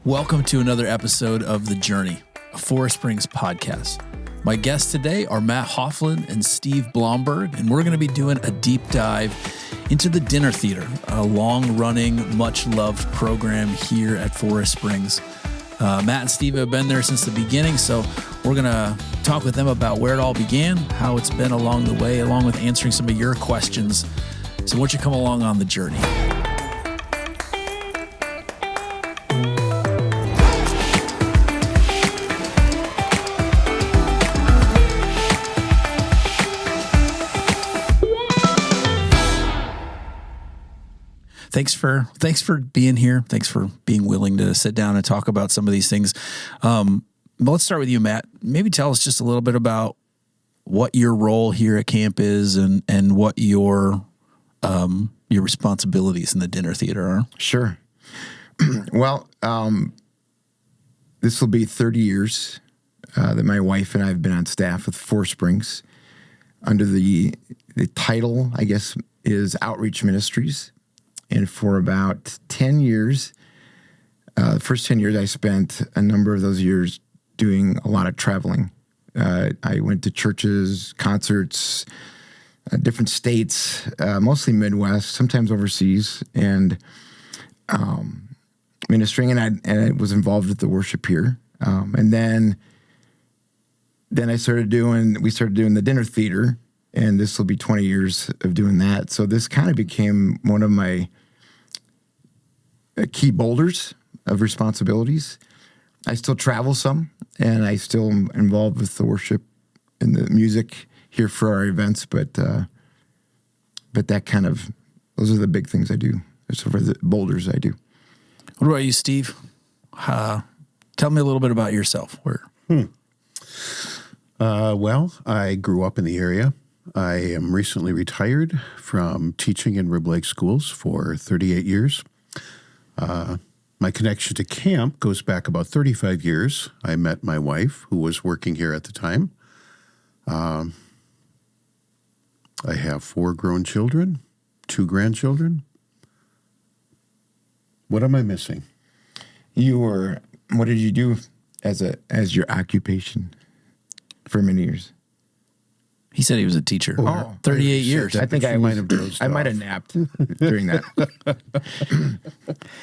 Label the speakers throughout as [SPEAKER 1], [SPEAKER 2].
[SPEAKER 1] Welcome to another episode of The Journey, a Forest Springs podcast. My guests today are Matt Hofflin and Steve Blomberg, and we're going to be doing a deep dive into the Dinner Theater, a long-running, much-loved program here at Forest Springs. Matt and Steve have been there since the beginning, so we're going to talk with them about where it all began, how it's been along the way, along with answering some of your questions. So won't you come along on the journey? Thanks for being here. Thanks for being willing to sit down and talk about some of these things. Let's start with you, Matt. Maybe tell us just a little bit about what your role here at camp is and what your responsibilities in the Dinner Theater are.
[SPEAKER 2] Sure. Well, this will be 30 years that my wife and I have been on staff with Forest Springs under the title, I guess, is Outreach Ministries. And for about 10 years, the first 10 years, I spent a number of those years doing a lot of traveling. I went to churches, concerts, different states, mostly Midwest, sometimes overseas, and ministering. And I was involved with the worship here. And then we started doing the Dinner Theater. And this will be 20 years of doing that. So this kind of became one of my key boulders of responsibilities. I still travel some, and I still am involved with the worship and the music here for our events. But that kind of, those are the big things I do. Those are the boulders I do.
[SPEAKER 1] What about you, Steve? Tell me a little bit about yourself.
[SPEAKER 3] Well, I grew up in the area. I am recently retired from teaching in Rib Lake schools for 38 years. My connection to camp goes back about 35 years. I met my wife, who was working here at the time. I have 4 grown children, 2 grandchildren. What am I missing?
[SPEAKER 2] What did you do as your occupation for many years?
[SPEAKER 1] He said he was a teacher. 38 years.
[SPEAKER 2] I think I might have napped during that.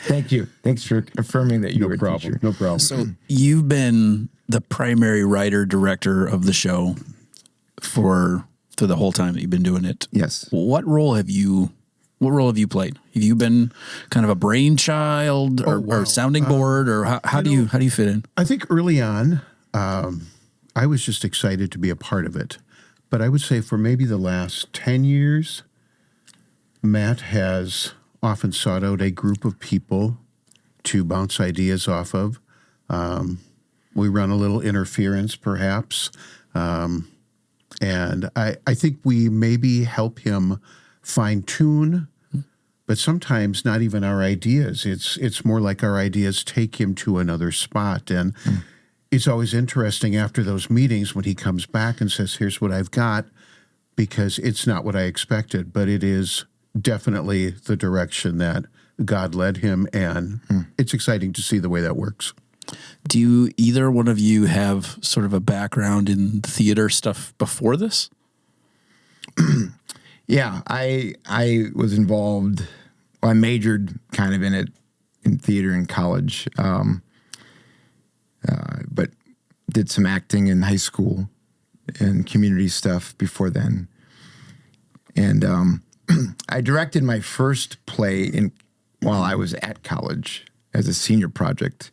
[SPEAKER 2] Thank you. Thanks for affirming that you were a teacher.
[SPEAKER 3] No problem.
[SPEAKER 1] So you've been the primary writer, director of the show for the whole time that you've been doing it.
[SPEAKER 2] Yes.
[SPEAKER 1] What role have you played? Have you been kind of a brainchild or sounding board, or how do you fit in?
[SPEAKER 3] I think early on, I was just excited to be a part of it. But I would say for maybe the last 10 years, Matt has often sought out a group of people to bounce ideas off of. We run a little interference, perhaps. And I think we maybe help him fine-tune, but sometimes not even our ideas. It's more like our ideas take him to another spot. And it's always interesting after those meetings when he comes back and says, here's what I've got, because it's not what I expected, but it is definitely the direction that God led him, and it's exciting to see the way that works.
[SPEAKER 1] Do either one of you have sort of a background in theater stuff before this?
[SPEAKER 2] Yeah, I was involved, I majored kind of in it, in theater in college. But did some acting in high school and community stuff before then. And I directed my first play while I was at college as a senior project.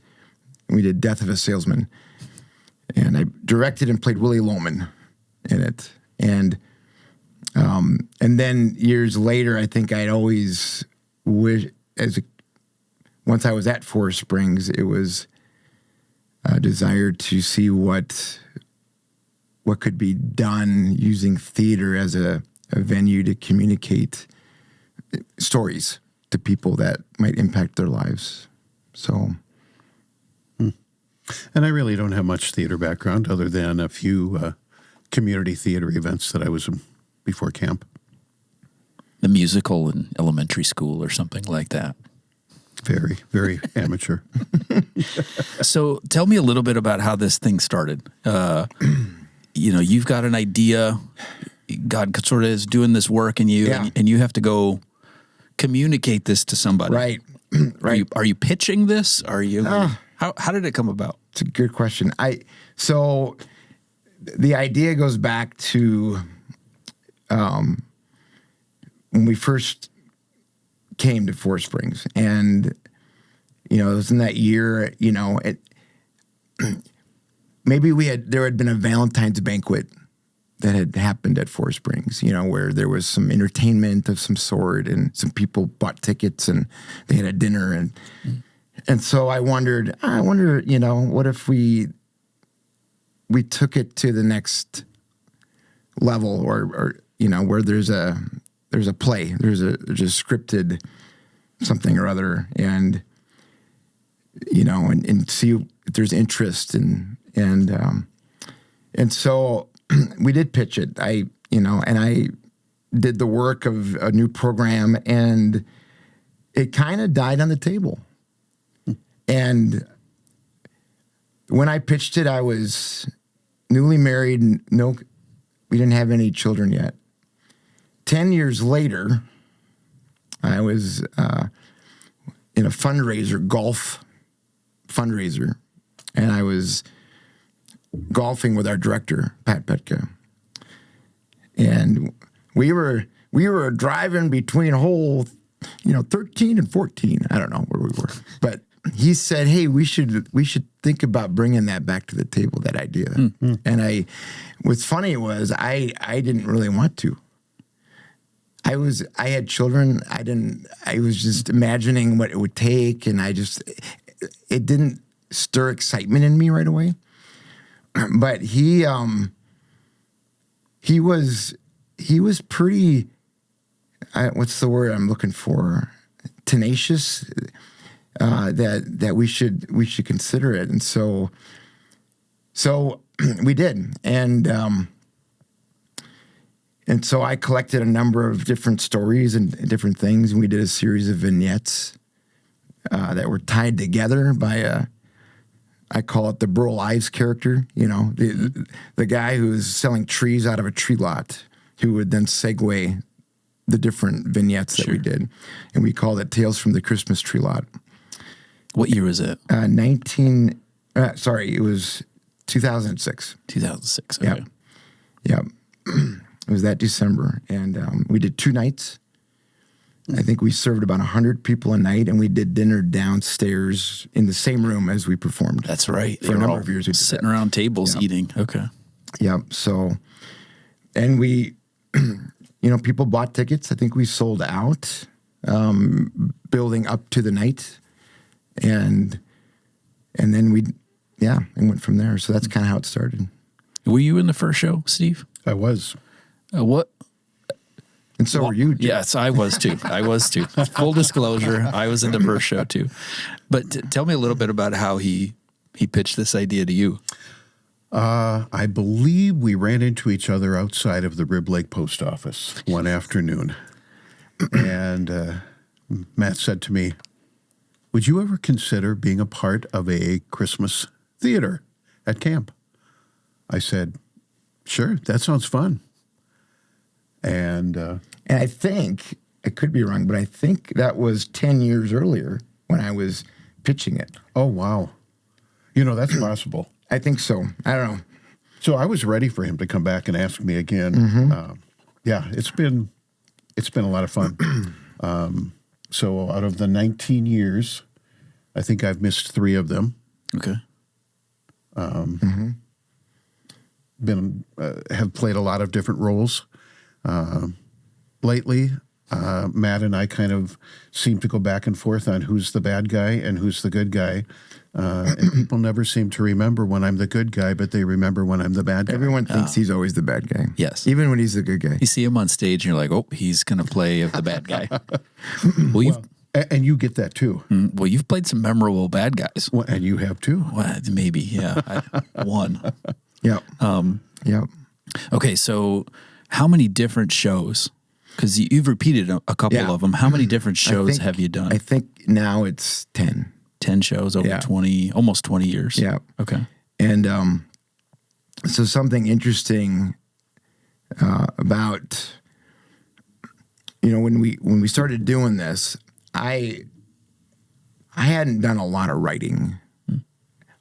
[SPEAKER 2] We did Death of a Salesman. And I directed and played Willie Loman in it. And then years later, I think I'd always wished, once I was at Forest Springs, it was desire to see what could be done using theater as a venue to communicate stories to people that might impact their lives. So,
[SPEAKER 3] and I really don't have much theater background other than a few community theater events that I was in before camp.
[SPEAKER 1] The musical in elementary school or something like that.
[SPEAKER 3] Very, very amateur.
[SPEAKER 1] So tell me a little bit about how this thing started. You've got an idea. God sort of is doing this work in you,
[SPEAKER 2] Yeah.
[SPEAKER 1] and you have to go communicate this to somebody.
[SPEAKER 2] Right. Right.
[SPEAKER 1] Are you pitching this? Are you? How did it come about?
[SPEAKER 2] It's a good question. So the idea goes back to when we first came to Forest Springs, and it was in that year. Maybe there had been a Valentine's banquet that had happened at Forest Springs, where there was some entertainment of some sort, and some people bought tickets and they had a dinner, and so I wonder, what if we took it to the next level, or where there's a play, there's a scripted something or other, and see if there's interest, and so we did pitch it. I did the work of a new program, and it kind of died on the table. And when I pitched it, I was newly married. We didn't have any children yet. 10 years later, I was in a golf fundraiser, and I was golfing with our director, Pat Petka. And we were driving between hole, 13 and 14. I don't know where we were, but he said, "Hey, we should think about bringing that back to the table, that idea." Mm-hmm. And what's funny was I didn't really want to. I had children. I was just imagining what it would take, and it didn't stir excitement in me right away. But he was pretty, what's the word I'm looking for? Tenacious. That we should consider it, and so we did, and so I collected a number of different stories and different things, and we did a series of vignettes that were tied together by I call it the Burl Ives character, the guy who's selling trees out of a tree lot, who would then segue the different vignettes that we did, and we called it Tales from the Christmas Tree Lot. What year was it? It was 2006.
[SPEAKER 1] 2006. Okay.
[SPEAKER 2] Yep. It was that December, and we did 2 nights. I think we served about 100 people a night, and we did dinner downstairs in the same room as we performed.
[SPEAKER 1] That's right.
[SPEAKER 2] For a number of years, we did
[SPEAKER 1] sitting around tables eating. Okay.
[SPEAKER 2] Yep. So, and we, people bought tickets. I think we sold out, building up to the night. And then and went from there. So that's kind of how it started.
[SPEAKER 1] Were you in the first show, Steve?
[SPEAKER 3] I was.
[SPEAKER 1] What?
[SPEAKER 2] And so were you, Jim.
[SPEAKER 1] Yes, I was too. Full disclosure, I was in the first show too. But tell me a little bit about how he pitched this idea to you.
[SPEAKER 3] I believe we ran into each other outside of the Rib Lake Post Office one afternoon. And Matt said to me, "Would you ever consider being a part of a Christmas theater at camp?" I said, "Sure, that sounds fun." And
[SPEAKER 2] I think, I could be wrong, but I think that was 10 years earlier when I was pitching it.
[SPEAKER 3] Oh, wow. That's possible.
[SPEAKER 2] I think so. I don't know.
[SPEAKER 3] So I was ready for him to come back and ask me again.
[SPEAKER 2] Mm-hmm.
[SPEAKER 3] It's been a lot of fun. So out of the 19 years, I think I've missed 3 of them.
[SPEAKER 1] Okay.
[SPEAKER 3] Have played a lot of different roles. Lately, Matt and I kind of seem to go back and forth on who's the bad guy and who's the good guy. And people never seem to remember when I'm the good guy, but they remember when I'm the bad guy.
[SPEAKER 2] Everyone thinks he's always the bad guy.
[SPEAKER 1] Yes.
[SPEAKER 2] Even when he's the good guy.
[SPEAKER 1] You see him on stage and you're like, oh, he's going to play the bad guy.
[SPEAKER 3] And you get that too.
[SPEAKER 1] Well, you've played some memorable bad guys.
[SPEAKER 3] Well, and you have too.
[SPEAKER 1] Well, maybe, yeah. One.
[SPEAKER 2] Yep. Yep.
[SPEAKER 1] Okay, so how many different shows Because you've repeated a couple
[SPEAKER 2] Yeah.
[SPEAKER 1] of them. How many different shows have you done?
[SPEAKER 2] I think now it's 10.
[SPEAKER 1] 10 shows over 20, almost 20 years.
[SPEAKER 2] Yeah.
[SPEAKER 1] Okay.
[SPEAKER 2] And so something interesting about, when we started doing this, I hadn't done a lot of writing.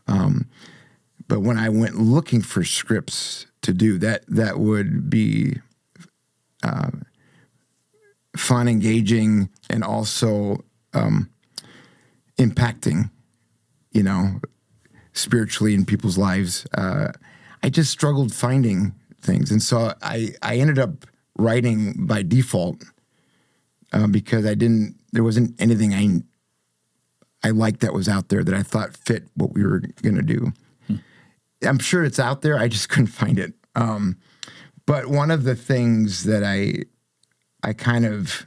[SPEAKER 2] But when I went looking for scripts to do, that would be fun, engaging, and also impacting, spiritually in people's lives. I just struggled finding things. And so I ended up writing by default because there wasn't anything I liked that was out there that I thought fit what we were going to do. I'm sure it's out there. I just couldn't find it. But one of the things that I kind of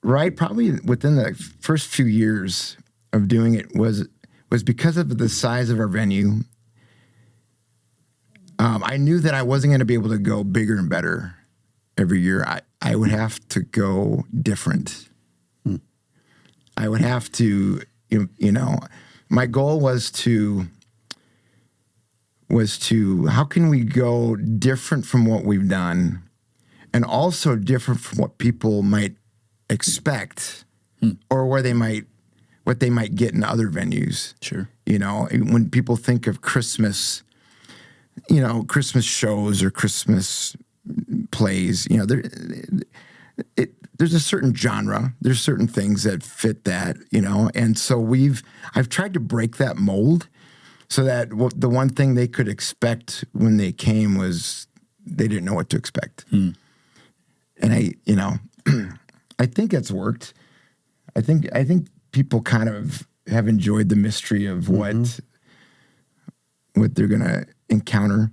[SPEAKER 2] probably within the first few years of doing it was because of the size of our venue. I knew that I wasn't going to be able to go bigger and better every year. I would have to go different. I would have to, my goal was to how can we go different from what we've done and also different from what people might expect or what they might get in other venues.
[SPEAKER 1] Sure.
[SPEAKER 2] When people think of Christmas, Christmas shows or Christmas plays, there's a certain genre. There's certain things that fit that, and so I've tried to break that mold so that the one thing they could expect when they came was they didn't know what to expect. And I think it's worked. I think people kind of have enjoyed the mystery of what they're going to encounter.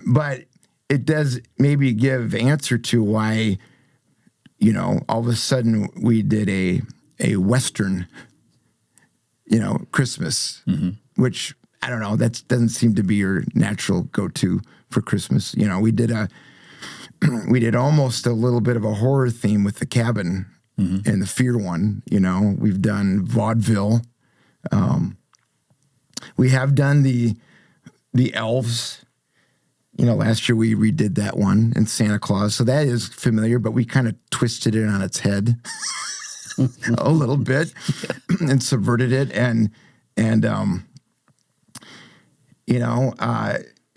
[SPEAKER 2] But it does maybe give answer to why, all of a sudden we did a Western, Christmas, which I don't know, that doesn't seem to be your natural go-to for Christmas. We did almost a little bit of a horror theme with The Cabin and the Fear one. We've done vaudeville. We have done the elves. Last year we redid that one in Santa Claus. So that is familiar, but we kind of twisted it on its head a little bit and subverted it. And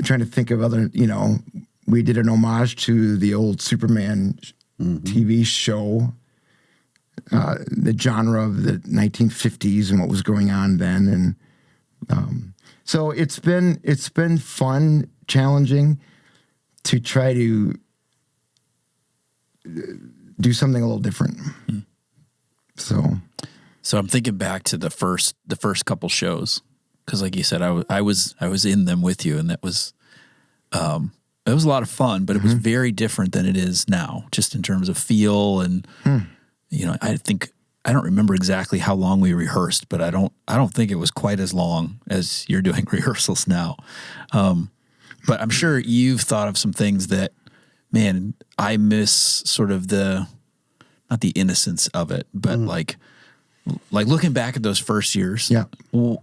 [SPEAKER 2] trying to think of other, we did an homage to the old Superman TV show, the genre of the 1950s and what was going on then. And so it's been fun, challenging to try to do something a little different.
[SPEAKER 1] So I'm thinking back to the first couple shows, because like you said, I was in them with you, and that was it was a lot of fun, but it was very different than it is now, just in terms of feel and I don't remember exactly how long we rehearsed, but I don't think it was quite as long as you're doing rehearsals now. But I'm sure you've thought of some things that, man, I miss sort of not the innocence of it, but like looking back at those first years.
[SPEAKER 2] Yeah.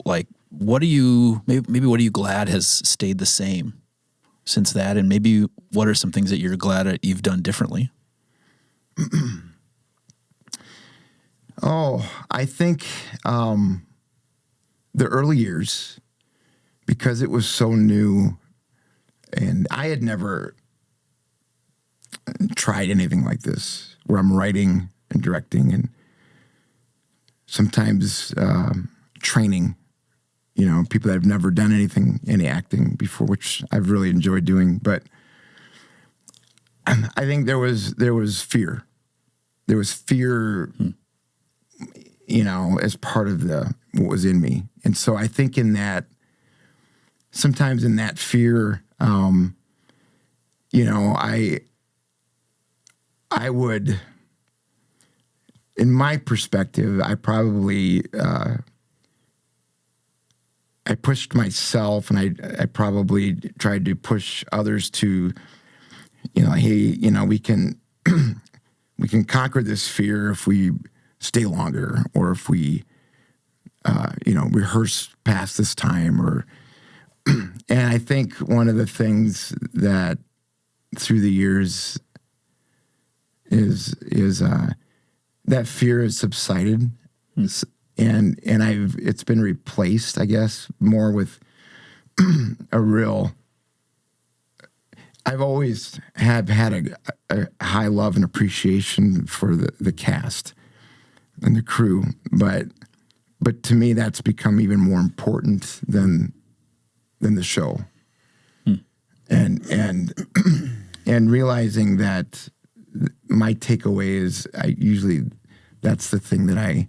[SPEAKER 1] Like, what are you glad has stayed the same since that? And maybe what are some things that you're glad that you've done differently?
[SPEAKER 2] I think the early years, because it was so new and I had never tried anything like this where I'm writing and directing and sometimes training, people that have never done any acting before, which I've really enjoyed doing. But I think there was fear. There was fear, as part of what was in me. And so I think sometimes in that fear, I would, in my perspective, I probably, I pushed myself and I probably tried to push others to, hey, we can we can conquer this fear if we stay longer, or if we, rehearse past this time, and I think one of the things that through the years is that fear has subsided, and it's been replaced, I guess, more with I've always have had a high love and appreciation for the cast and the crew, but to me that's become even more important than the show, and realizing that my takeaway is that's the thing that I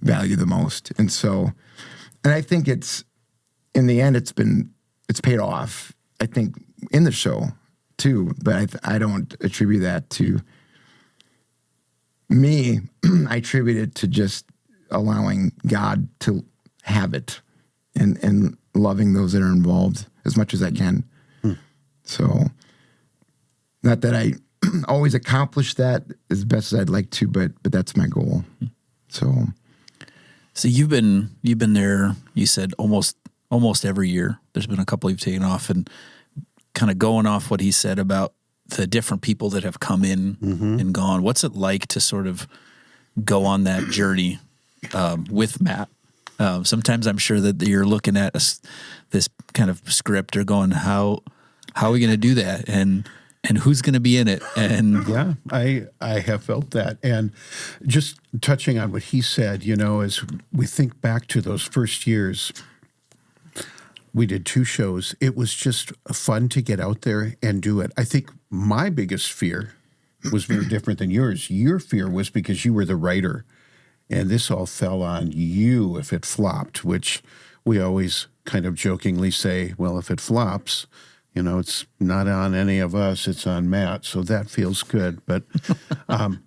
[SPEAKER 2] value the most, and I think it's in the end it's paid off, I think, in the show too, but I don't attribute that to me. I attribute it to just allowing God to have it, and loving those that are involved as much as I can. So, not that I always accomplish that as best as I'd like to, but that's my goal. So
[SPEAKER 1] you've been there, you said almost every year. There's been a couple you've taken off, and kind of going off what he said about the different people that have come in and gone. What's it like to sort of go on that journey with Matt? Sometimes I'm sure that you're looking at this kind of script or going, how are we going to do that? And who's going to be in it? And
[SPEAKER 3] yeah, I have felt that. And just touching on what he said, as we think back to those first years, we did 2 shows. It was just fun to get out there and do it. I think my biggest fear was very different than yours. Your fear was because you were the writer, and this all fell on you if it flopped, which we always kind of jokingly say, well, if it flops, it's not on any of us, it's on Matt, so that feels good. But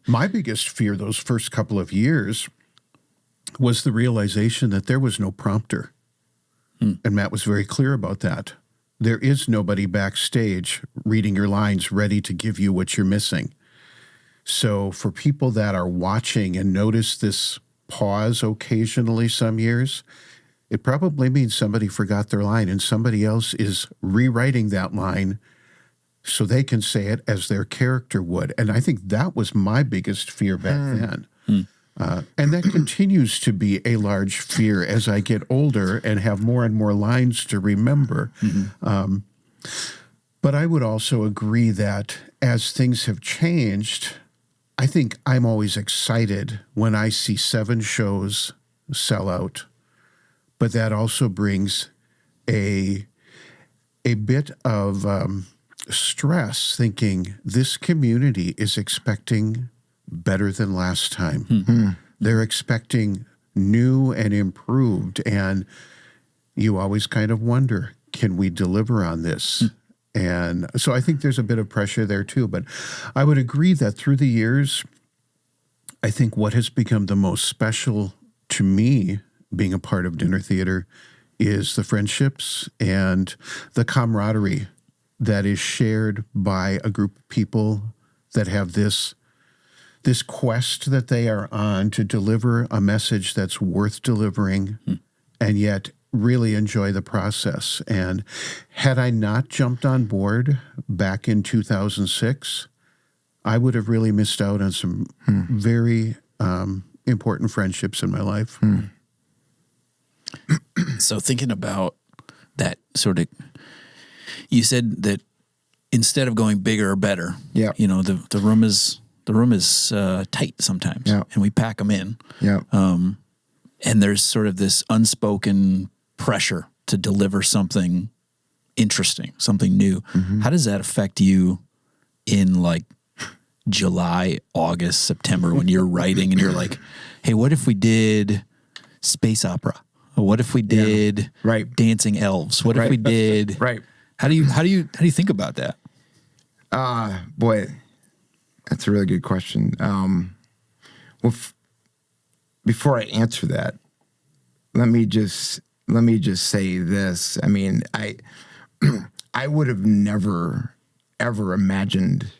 [SPEAKER 3] my biggest fear those first couple of years was the realization that there was no prompter. And Matt was very clear about that. There is nobody backstage reading your lines ready to give you what you're missing. So for people that are watching and notice this pause occasionally some years, it probably means somebody forgot their line and somebody else is rewriting that line so they can say it as their character would. And I think that was my biggest fear back then. And that continues to be a large fear as I get older and have more and more lines to remember. But I would also agree that as things have changed, I think I'm always excited when I see 7 shows sell out. But that also brings a bit of stress, thinking this community is expecting better than last time. They're expecting new and improved, and you always kind of wonder, can we deliver on this? And so I think there's a bit of pressure there too, but I would agree that through the years, I think what has become the most special to me being a part of Dinner Theater is the friendships and the camaraderie that is shared by a group of people that have this quest that they are on to deliver a message that's worth delivering, and yet really enjoy the process. And had I not jumped on board back in 2006, I would have really missed out on some very important friendships in my life.
[SPEAKER 1] So thinking about that sort of, you said that instead of going bigger or better, the room is tight sometimes, and we pack them in. And there's sort of this unspoken pressure to deliver something interesting, something new. How does that affect you in like July, August, September when you're writing and you're like, hey, what if we did space opera? Or what if we did dancing elves? What if we did How do you think about that?
[SPEAKER 2] Boy, that's a really good question. Well, before I answer that, let me just say this. I mean, I would have never ever imagined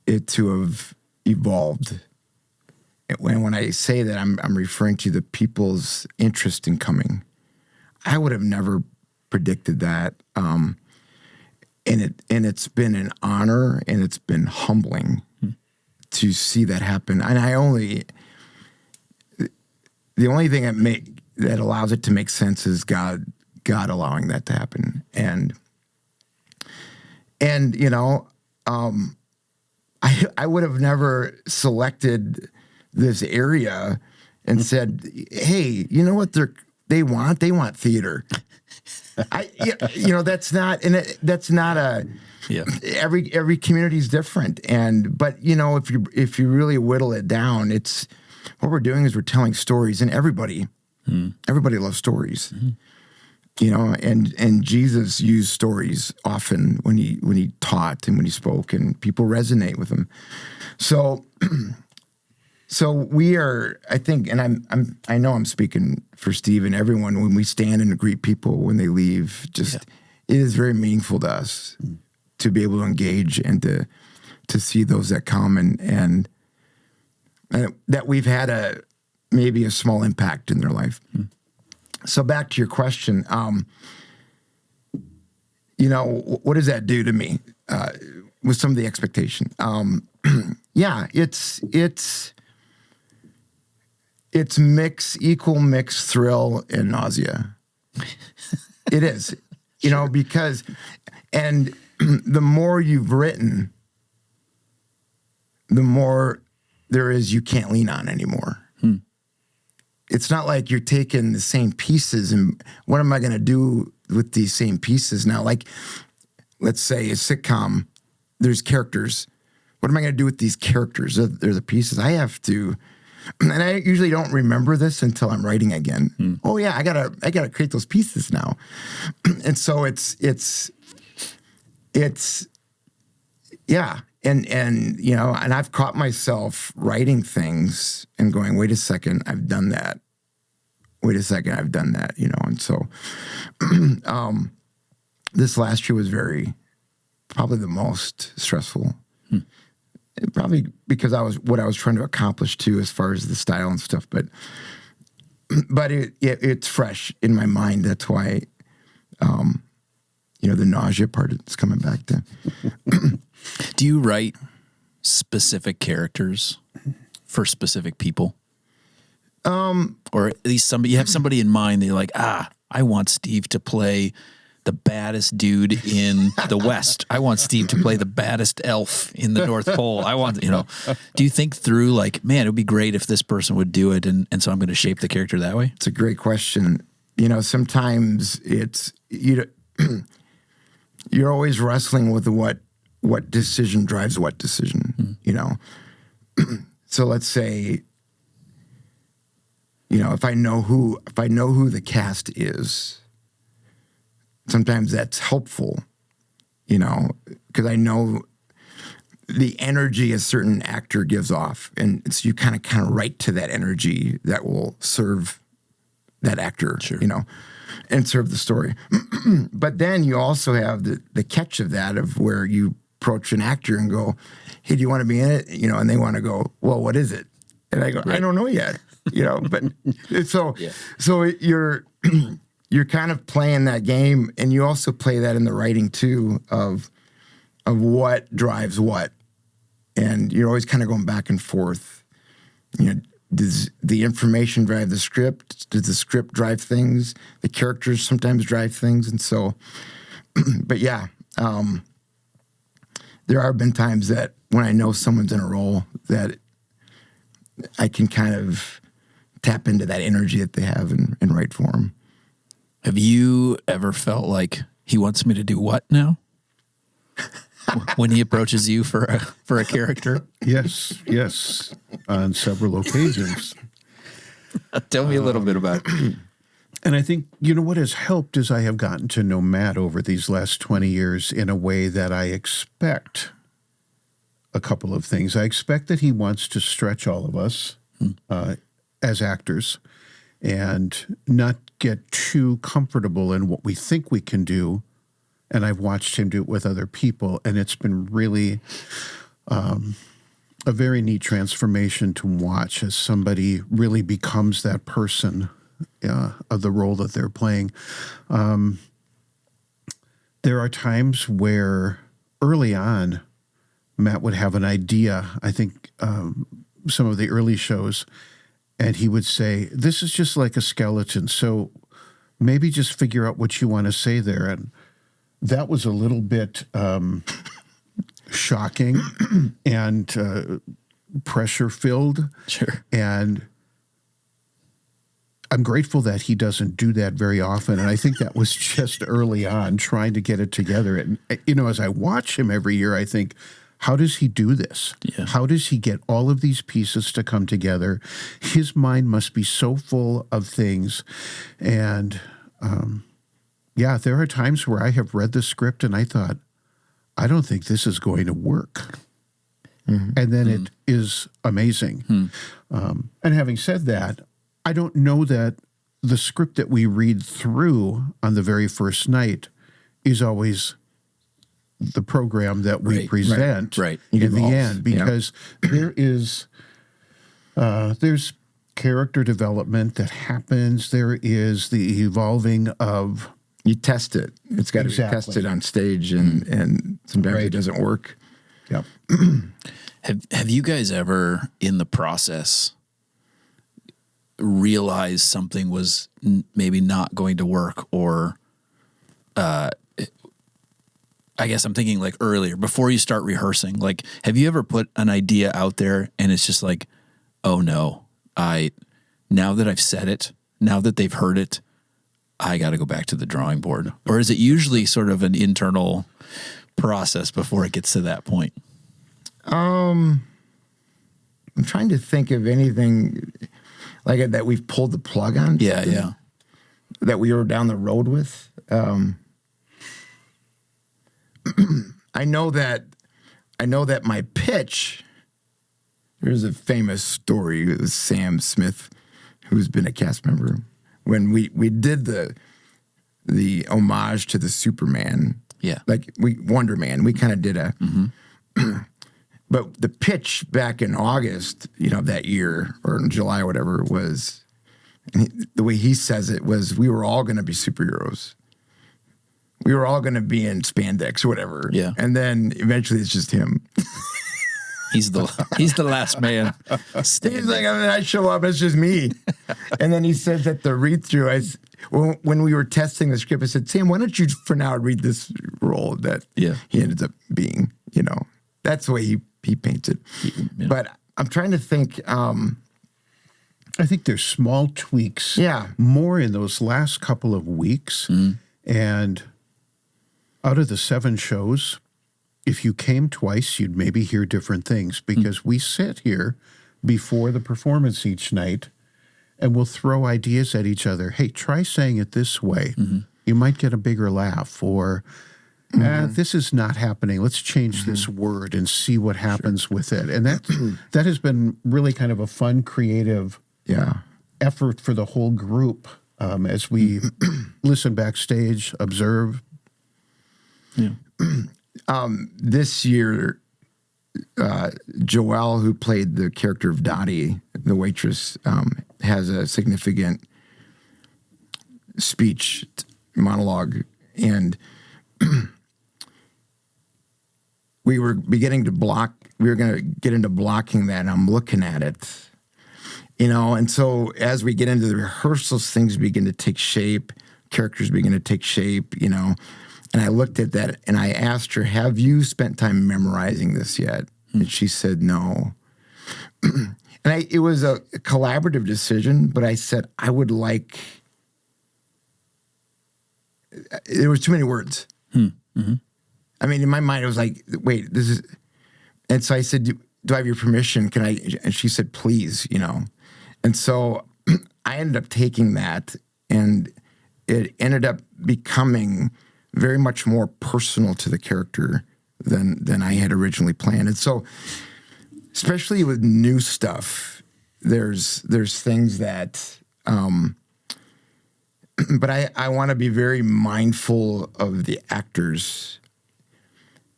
[SPEAKER 2] it to have evolved. When I say that, I'm referring to the people's interest in coming. I would have never predicted that. And it's been an honor, and it's been humbling to see that happen. And the only thing that allows it to make sense is God allowing that to happen. And you know, I would have never selected this area and said, "Hey, you know what they want? They want theater." That's not a.
[SPEAKER 1] Yeah.
[SPEAKER 2] Every community is different, but you know, if you really whittle it down, it's what we're doing is we're telling stories, and everybody loves stories. Mm-hmm. You know, and Jesus used stories often when he taught and when he spoke, and people resonate with him. So we are, I think, and I know I'm speaking for Steve and everyone when we stand and greet people when they leave. It is very meaningful to us to be able to engage and to see those that come and that we've had maybe a small impact in their life. Mm. So back to your question, you know, what does that do to me with some of the expectation? Yeah, it's equal mix thrill and nausea. It is, you know, because, and the more you've written, the more there is you can't lean on anymore. It's not like you're taking the same pieces and what am I going to do with these same pieces now? Like, let's say a sitcom, there's characters. What am I going to do with these characters? They're the pieces I have to, and I usually don't remember this until I'm writing again. Oh yeah, I gotta create those pieces now. And so it's yeah. And you know, and I've caught myself writing things and going, wait a second, I've done that. Wait a second, I've done that, you know. And so this last year was probably the most stressful. Probably because what I was trying to accomplish too, as far as the style and stuff. But it's fresh in my mind. That's why, you know, the nausea part is coming back to.
[SPEAKER 1] Do you write specific characters for specific people? Or at least you have somebody in mind that you're like, I want Steve to play the baddest dude in the West. I want Steve to play the baddest elf in the North Pole. I want, you know, do you think through like, man, it would be great if this person would do it. And so I'm going to shape the character that way.
[SPEAKER 2] It's a great question. You know, sometimes you're always wrestling with what decision drives what decision, you know? So let's say, you know, if I know who the cast is, sometimes that's helpful, you know, because I know the energy a certain actor gives off. And so you kind of write to that energy that will serve that actor,
[SPEAKER 1] sure,
[SPEAKER 2] you know, and serve the story. But then you also have the catch of that, of where you approach an actor and go, hey, do you want to be in it? You know, and they want to go, well, what is it? And I go, right. I don't know yet, you know, but so you're kind of playing that game, and you also play that in the writing too of what drives what. And you're always kind of going back and forth. You know, does the information drive the script? Does the script drive things? The characters sometimes drive things. And so, but yeah, there have been times that when I know someone's in a role that I can kind of tap into that energy that they have and write for them.
[SPEAKER 1] Have you ever felt like he wants me to do what now? When he approaches you for a character?
[SPEAKER 3] Yes, on several occasions.
[SPEAKER 1] Tell me a little bit about it.
[SPEAKER 3] And I think, you know, what has helped is I have gotten to know Matt over these last 20 years in a way that I expect a couple of things. I expect that he wants to stretch all of us as actors and not get too comfortable in what we think we can do. And I've watched him do it with other people, and it's been really a very neat transformation to watch as somebody really becomes that person of the role that they're playing. There are times where early on, Matt would have an idea, I think some of the early shows, and he would say, this is just like a skeleton, so maybe just figure out what you want to say there. And that was a little bit shocking and pressure-filled.
[SPEAKER 1] Sure.
[SPEAKER 3] And I'm grateful that he doesn't do that very often. And I think that was just early on, trying to get it together. And, as I watch him every year, I think, how does he do this?
[SPEAKER 1] Yeah.
[SPEAKER 3] How does he get all of these pieces to come together? His mind must be so full of things. And there are times where I have read the script and I thought, I don't think this is going to work. Mm-hmm. And then it is amazing. And having said that, I don't know that the script that we read through on the very first night is always the program that we present in the end, because there's character development that happens. There is the evolving of...
[SPEAKER 2] You test it. It's got to be tested on stage, and sometimes it doesn't work.
[SPEAKER 3] Yep.
[SPEAKER 1] Have you guys ever, in the process, realized something was maybe not going to work, or I guess I'm thinking like earlier, before you start rehearsing, like, have you ever put an idea out there and it's just like, oh no, now that I've said it, now that they've heard it, I got to go back to the drawing board? Or is it usually sort of an internal process before it gets to that point?
[SPEAKER 2] I'm trying to think of anything like that we've pulled the plug on.
[SPEAKER 1] Yeah.
[SPEAKER 2] That we were down the road with. I know that my pitch, there's a famous story with Sam Smith, who's been a cast member, when we did the homage to the Superman.
[SPEAKER 1] Yeah.
[SPEAKER 2] Like Wonder Man, we kind of did a but the pitch back in August, that year, or in July or whatever, was, the way he says it was, we were all going to be superheroes. We were all going to be in spandex or whatever.
[SPEAKER 1] Yeah.
[SPEAKER 2] And then eventually it's just him.
[SPEAKER 1] He's the last man.
[SPEAKER 2] He's like, I show up, it's just me. And then he says at the read-through, when we were testing the script, I said, Sam, why don't you for now read this role that he ended up being, That's the way he paints it. Yeah. But I'm trying to think.
[SPEAKER 3] I think there's small tweaks.
[SPEAKER 2] Yeah.
[SPEAKER 3] More in those last couple of weeks. And out of the 7 shows, if you came twice, you'd maybe hear different things, because we sit here before the performance each night and we'll throw ideas at each other. Hey, try saying it this way. You might get a bigger laugh. Or this is not happening. Let's change this word and see what happens with it. And that has been really kind of a fun, creative effort for the whole group as we listen backstage, observe.
[SPEAKER 1] Yeah.
[SPEAKER 2] This year, Joelle, who played the character of Dottie, the waitress, has a significant speech monologue, and we were going to get into blocking that, and I'm looking at it, and so as we get into the rehearsals, things begin to take shape, characters begin to take shape, and I looked at that and I asked her, have you spent time memorizing this yet? And she said, no. And it was a collaborative decision, but I said, I would like, there was too many words. I mean, in my mind, it was like, wait, this is, and so I said, do I have your permission? Can I? And she said, please, And so I ended up taking that, and it ended up becoming very much more personal to the character than I had originally planned. And so, especially with new stuff, there's things that, but I want to be very mindful of the actors,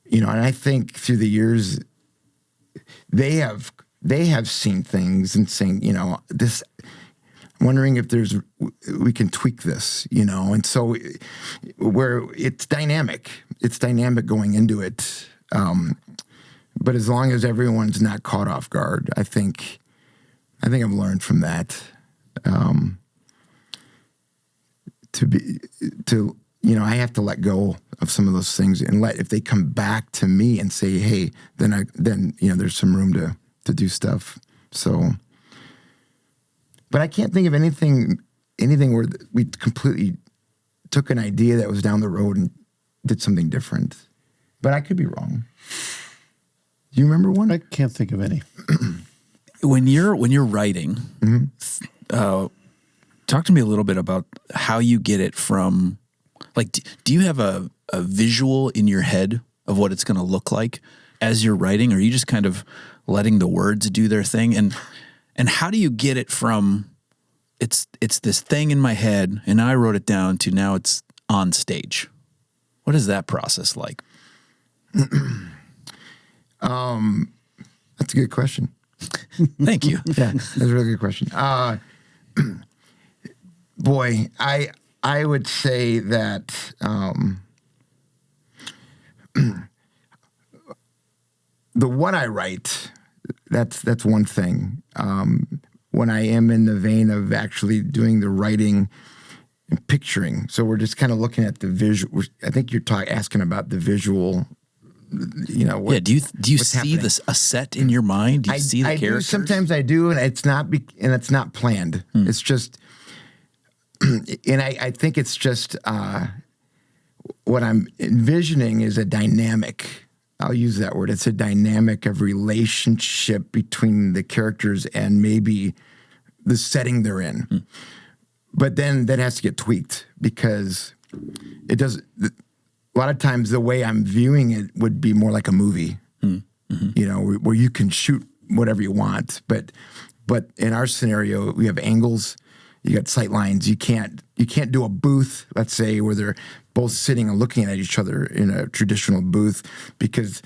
[SPEAKER 2] and I think through the years, they have seen things and saying, this, wondering if we can tweak this, and so where it's dynamic going into it. But as long as everyone's not caught off guard, I think I've learned from that. I have to let go of some of those things and if they come back to me and say, hey, then there's some room to do stuff. So, but I can't think of anything where we completely took an idea that was down the road and did something different. But I could be wrong. Do you remember one?
[SPEAKER 3] I can't think of any.
[SPEAKER 1] When you're writing, talk to me a little bit about how you get it from, like, do you have a visual in your head of what it's going to look like as you're writing? Or are you just kind of letting the words do their thing? And how do you get it from it's this thing in my head and I wrote it down to now it's on stage? What is that process like?
[SPEAKER 2] That's a good question.
[SPEAKER 1] Thank you.
[SPEAKER 2] Yeah, that's a really good question. Boy, I would say that the what I write, that's one thing. When I am in the vein of actually doing the writing and picturing, so we're just kind of looking at the visual. I think you're asking about the visual. Do you see a set in your mind? Do you see the characters? Sometimes I do, and it's not planned. It's just, and I think it's just what I'm envisioning is a dynamic. I'll use that word. It's a dynamic of relationship between the characters and maybe the setting they're in. But then that has to get tweaked because it does. A lot of times the way I'm viewing it would be more like a movie, where you can shoot whatever you want. But in our scenario, we have angles, you got sight lines. You can't do a booth, let's say, where they're both sitting and looking at each other in a traditional booth, because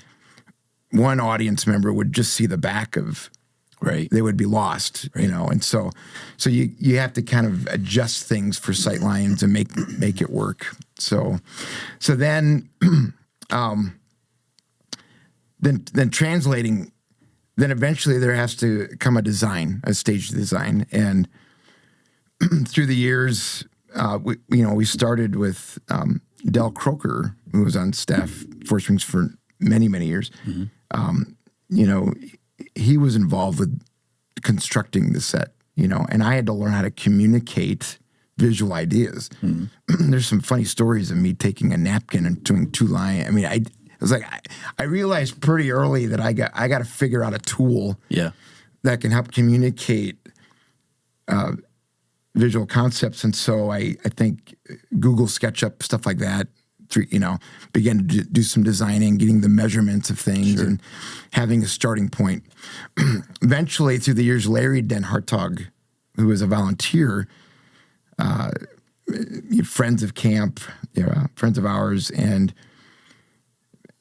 [SPEAKER 2] one audience member would just see the back of,
[SPEAKER 1] right.
[SPEAKER 2] They would be lost, and so you have to kind of adjust things for sight lines and make it work. So then then translating, then eventually there has to come a stage design, and through the years, we started with Del Croker, who was on staff Forest Springs for many, many years. He was involved with constructing the set, and I had to learn how to communicate visual ideas. There's some funny stories of me taking a napkin and doing two lines. I mean, I was like, I realized pretty early that I got to figure out a tool that can help communicate visual concepts. And so I think Google SketchUp, stuff like that, began to do some designing, getting the measurements of things, and having a starting point. Eventually, through the years, Larry Den Hartog, who was a volunteer, friends of camp, friends of ours, and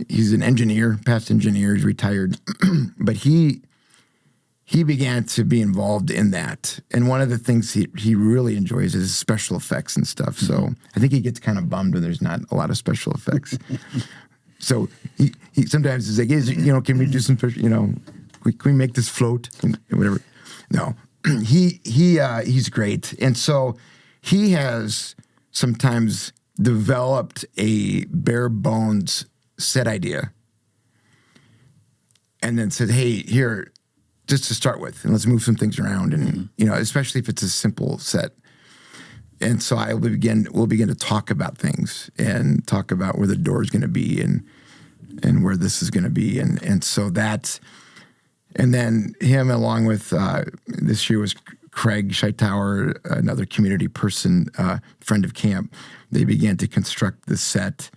[SPEAKER 2] he's an engineer, past engineer, he's retired, but he began to be involved in that. And one of the things he really enjoys is special effects and stuff. So I think he gets kind of bummed when there's not a lot of special effects. So he sometimes is like, can we do some, can we make this float and whatever? No, he's great. And so he has sometimes developed a bare bones set idea and then said, hey, here, just to start with, and let's move some things around, and especially if it's a simple set. And so we'll begin to talk about things and talk about where the door is going to be and where this is going to be, and so that's, and then him along with this year was Craig Scheitauer, another community person, friend of camp. They began to construct the set.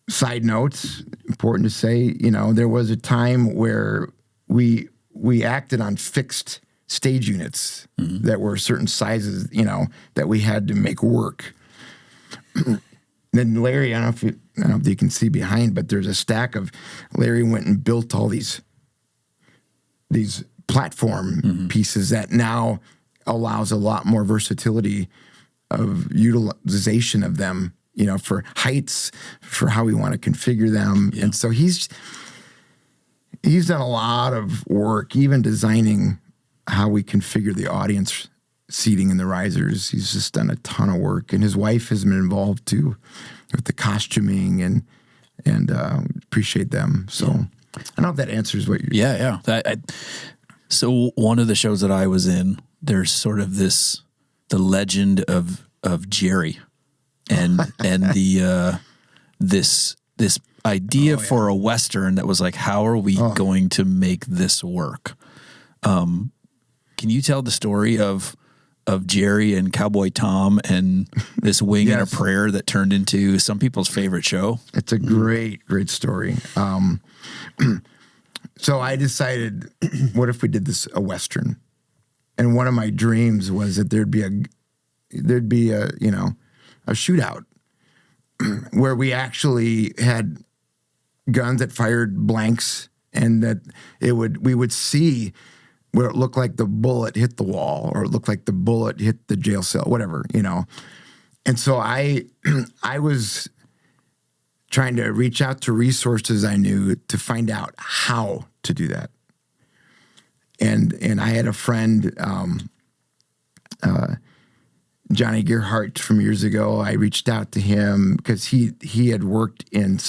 [SPEAKER 2] Side notes, important to say, there was a time where we acted on fixed stage units that were certain sizes, that we had to make work. then Larry, I don't know if you can see behind, but there's a stack of Larry went and built all these platform pieces that now allows a lot more versatility of utilization of them, for heights, for how we want to configure them. Yeah. And so he's done a lot of work, even designing how we configure the audience seating in the risers. He's just done a ton of work, and his wife has been involved too with the costuming, and appreciate them. So I don't know if that answers what you're.
[SPEAKER 1] Yeah. So one of the shows that I was in, there's sort of the legend of Jerry, and the this idea for a Western that was like, how are we going to make this work? Can you tell the story of Jerry and Cowboy Tom and this wing and a prayer that turned into some people's favorite show?
[SPEAKER 2] It's a great story. So I decided, what if we did this a Western? And one of my dreams was that there'd be a shootout where we actually had guns that fired blanks, and that we would see where it looked like the bullet hit the wall, or it looked like the bullet hit the jail cell, whatever, And so I was trying to reach out to resources I knew to find out how to do that. And I had a friend, Johnny Gerhardt from years ago. I reached out to him because he had worked in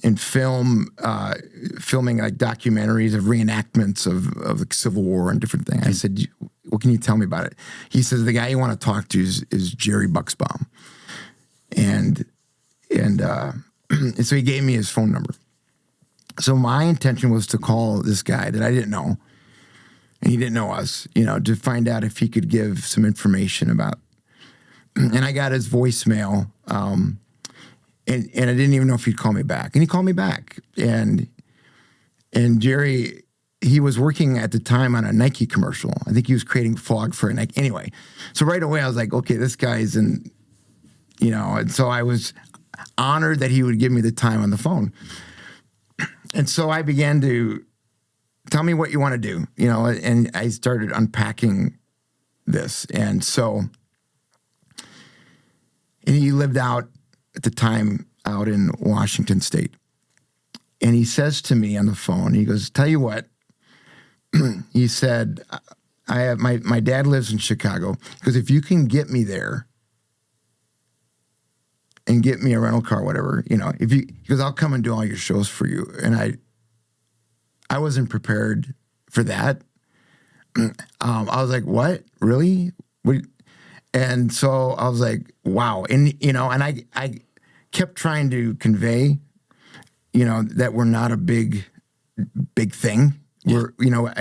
[SPEAKER 2] in filming like documentaries of reenactments of the Civil War and different things. I said, "What can you tell me about it?" He says, "The guy you want to talk to is Jerry Buxbaum," and so he gave me his phone number. So my intention was to call this guy that I didn't know, and he didn't know us, to find out if he could give some information about. And I got his voicemail. And I didn't even know if he'd call me back. And he called me back. And Jerry, he was working at the time on a Nike commercial. I think he was creating fog for a Nike. Anyway, so right away I was like, okay, this guy's in, and so I was honored that he would give me the time on the phone. And so I began to tell me what you want to do, and I started unpacking this. And he lived out at the time out in Washington State. And he says to me on the phone, he goes, "Tell you what," he said, "I have my dad lives in Chicago, because if you can get me there and get me a rental car, whatever, because I'll come and do all your shows for you." And I wasn't prepared for that. I was like, "What? Really?" And so I was like, wow. And, and I kept trying to convey, that we're not a big thing. Yeah. We're,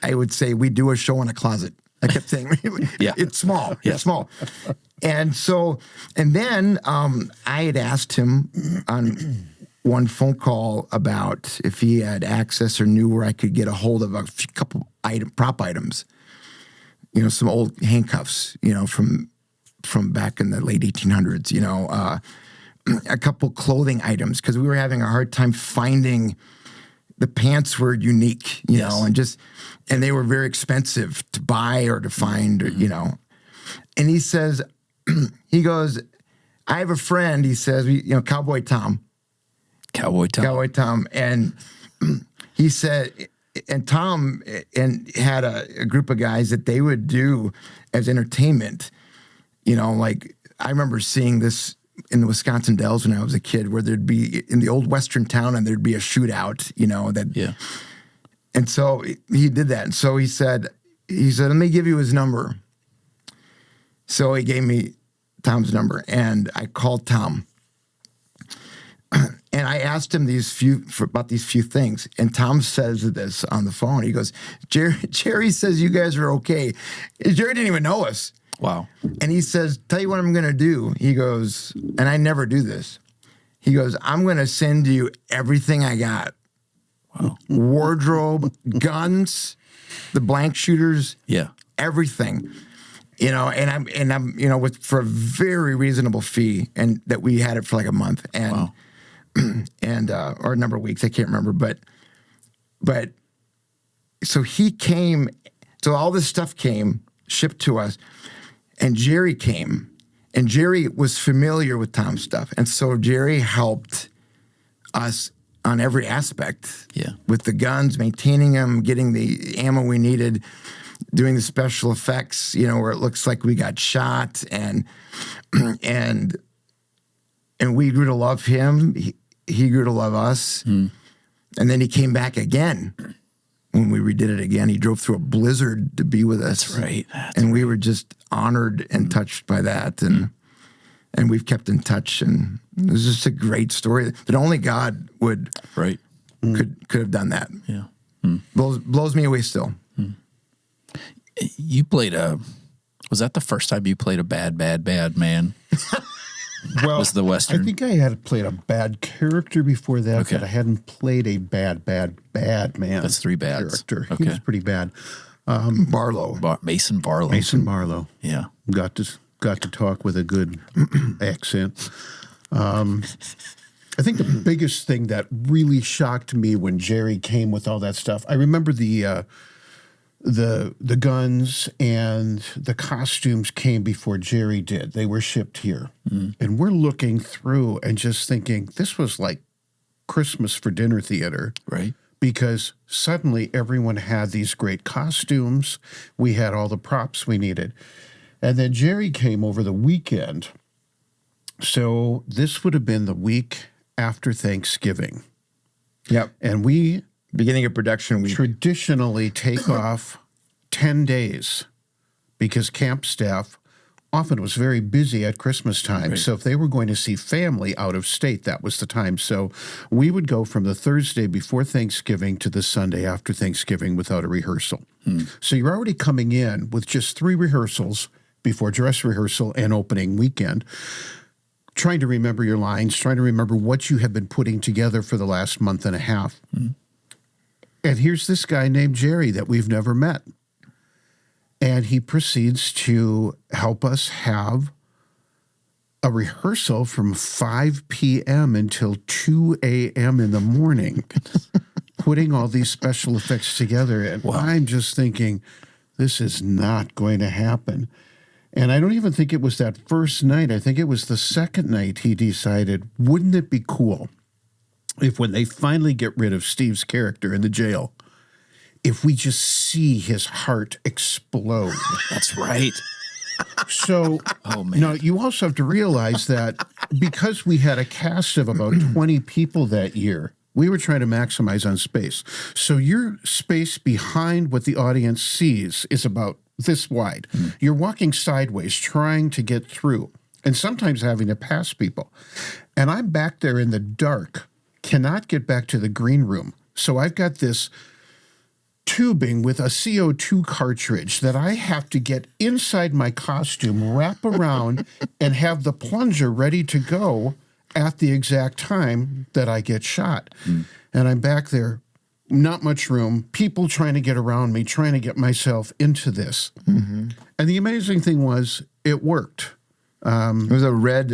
[SPEAKER 2] I would say we do a show in a closet. I kept saying, it's small. Yeah. It's small. And so, and then I had asked him on one phone call about if he had access or knew where I could get a hold of a couple prop items. Some old handcuffs, from back in the late 1800s, a couple clothing items, because we were having a hard time finding. The pants were unique, and they were very expensive to buy or to find, And he says, he goes, "I have a friend," he says, Cowboy Tom. And he said, and Tom had a group of guys that they would do as entertainment. Like I remember seeing this in the Wisconsin Dells when I was a kid, where there'd be in the old Western town and there'd be a shootout, And so he did that. And so he said, "Let me give you his number." So he gave me Tom's number, and I called Tom. And I asked him about these few things. And Tom says this on the phone. He goes, Jerry says you guys are okay. Jerry didn't even know us.
[SPEAKER 1] Wow.
[SPEAKER 2] And he says, "Tell you what I'm going to do." He goes, and I never do this. He goes, "I'm going to send you everything I got." Wow. Wardrobe, guns, the blank shooters.
[SPEAKER 1] Yeah.
[SPEAKER 2] Everything. and I'm with for a very reasonable fee, and that we had it for like a month and or a number of weeks, I can't remember, but so he came, so all this stuff came shipped to us, and Jerry came, and Jerry was familiar with Tom's stuff, and so Jerry helped us on every aspect.
[SPEAKER 1] Yeah.
[SPEAKER 2] With the guns, maintaining them, getting the ammo we needed, doing the special effects, where it looks like we got shot, and we grew to love him. He grew to love us. And then he came back again when we redid it again. He drove through a blizzard to be with us.
[SPEAKER 1] That's right.
[SPEAKER 2] We were just honored and touched by that. And we've kept in touch, and it was just a great story that only God could have done that.
[SPEAKER 1] Yeah.
[SPEAKER 2] Blows me away still.
[SPEAKER 1] You played was that the first time you played a bad man?
[SPEAKER 3] Well,
[SPEAKER 1] was the Western?
[SPEAKER 3] I think I had played a bad character before that,
[SPEAKER 1] Okay.
[SPEAKER 3] but I hadn't played a bad man.
[SPEAKER 1] That's 3 bads.
[SPEAKER 3] Character.
[SPEAKER 1] Okay.
[SPEAKER 3] He was pretty bad.
[SPEAKER 2] Barlow.
[SPEAKER 1] Mason Barlow.
[SPEAKER 3] Mason Barlow.
[SPEAKER 1] Yeah.
[SPEAKER 3] Got to talk with a good accent. I think the biggest thing that really shocked me when Jerry came with all that stuff, I remember the guns and the costumes came before Jerry did. They were shipped here. And we're looking through and just thinking, this was like Christmas for dinner theater.
[SPEAKER 1] Right.
[SPEAKER 3] Because suddenly everyone had these great costumes. We had all the props we needed. And then Jerry came over the weekend. So this would have been the week after Thanksgiving.
[SPEAKER 2] Yep.
[SPEAKER 3] And we
[SPEAKER 2] Beginning of production week.
[SPEAKER 3] traditionally take off 10 days because camp staff often was very busy at Christmas time.
[SPEAKER 1] Right.
[SPEAKER 3] So if they were going to see family out of state, that was the time. So we would go from the Thursday before Thanksgiving to the Sunday after Thanksgiving without a rehearsal. So you're already coming in with just 3 rehearsals before dress rehearsal and opening weekend, trying to remember your lines, trying to remember what you have been putting together for the last month and a half. And here's this guy named Jerry that we've never met. And he proceeds to help us have a rehearsal from 5 p.m. until 2 a.m. in the morning, putting all these special effects together. And I'm just thinking, this is not going to happen. And I don't even think it was that first night. I think it was the second night he decided, wouldn't it be cool if when they finally get rid of Steve's character in the jail, if we just see his heart explode?
[SPEAKER 1] That's right.
[SPEAKER 3] So, now you also have to realize that because we had a cast of about 20 people that year, we were trying to maximize on space. So your space behind what the audience sees is about this wide. You're walking sideways, trying to get through, and sometimes having to pass people. And I'm back there in the dark, cannot get back to the green room. So I've got this tubing with a CO2 cartridge that I have to get inside my costume, wrap around, and have the plunger ready to go at the exact time that I get shot. And I'm back there, not much room, people trying to get around me, trying to get myself into this. And the amazing thing was, it worked.
[SPEAKER 2] It was a red.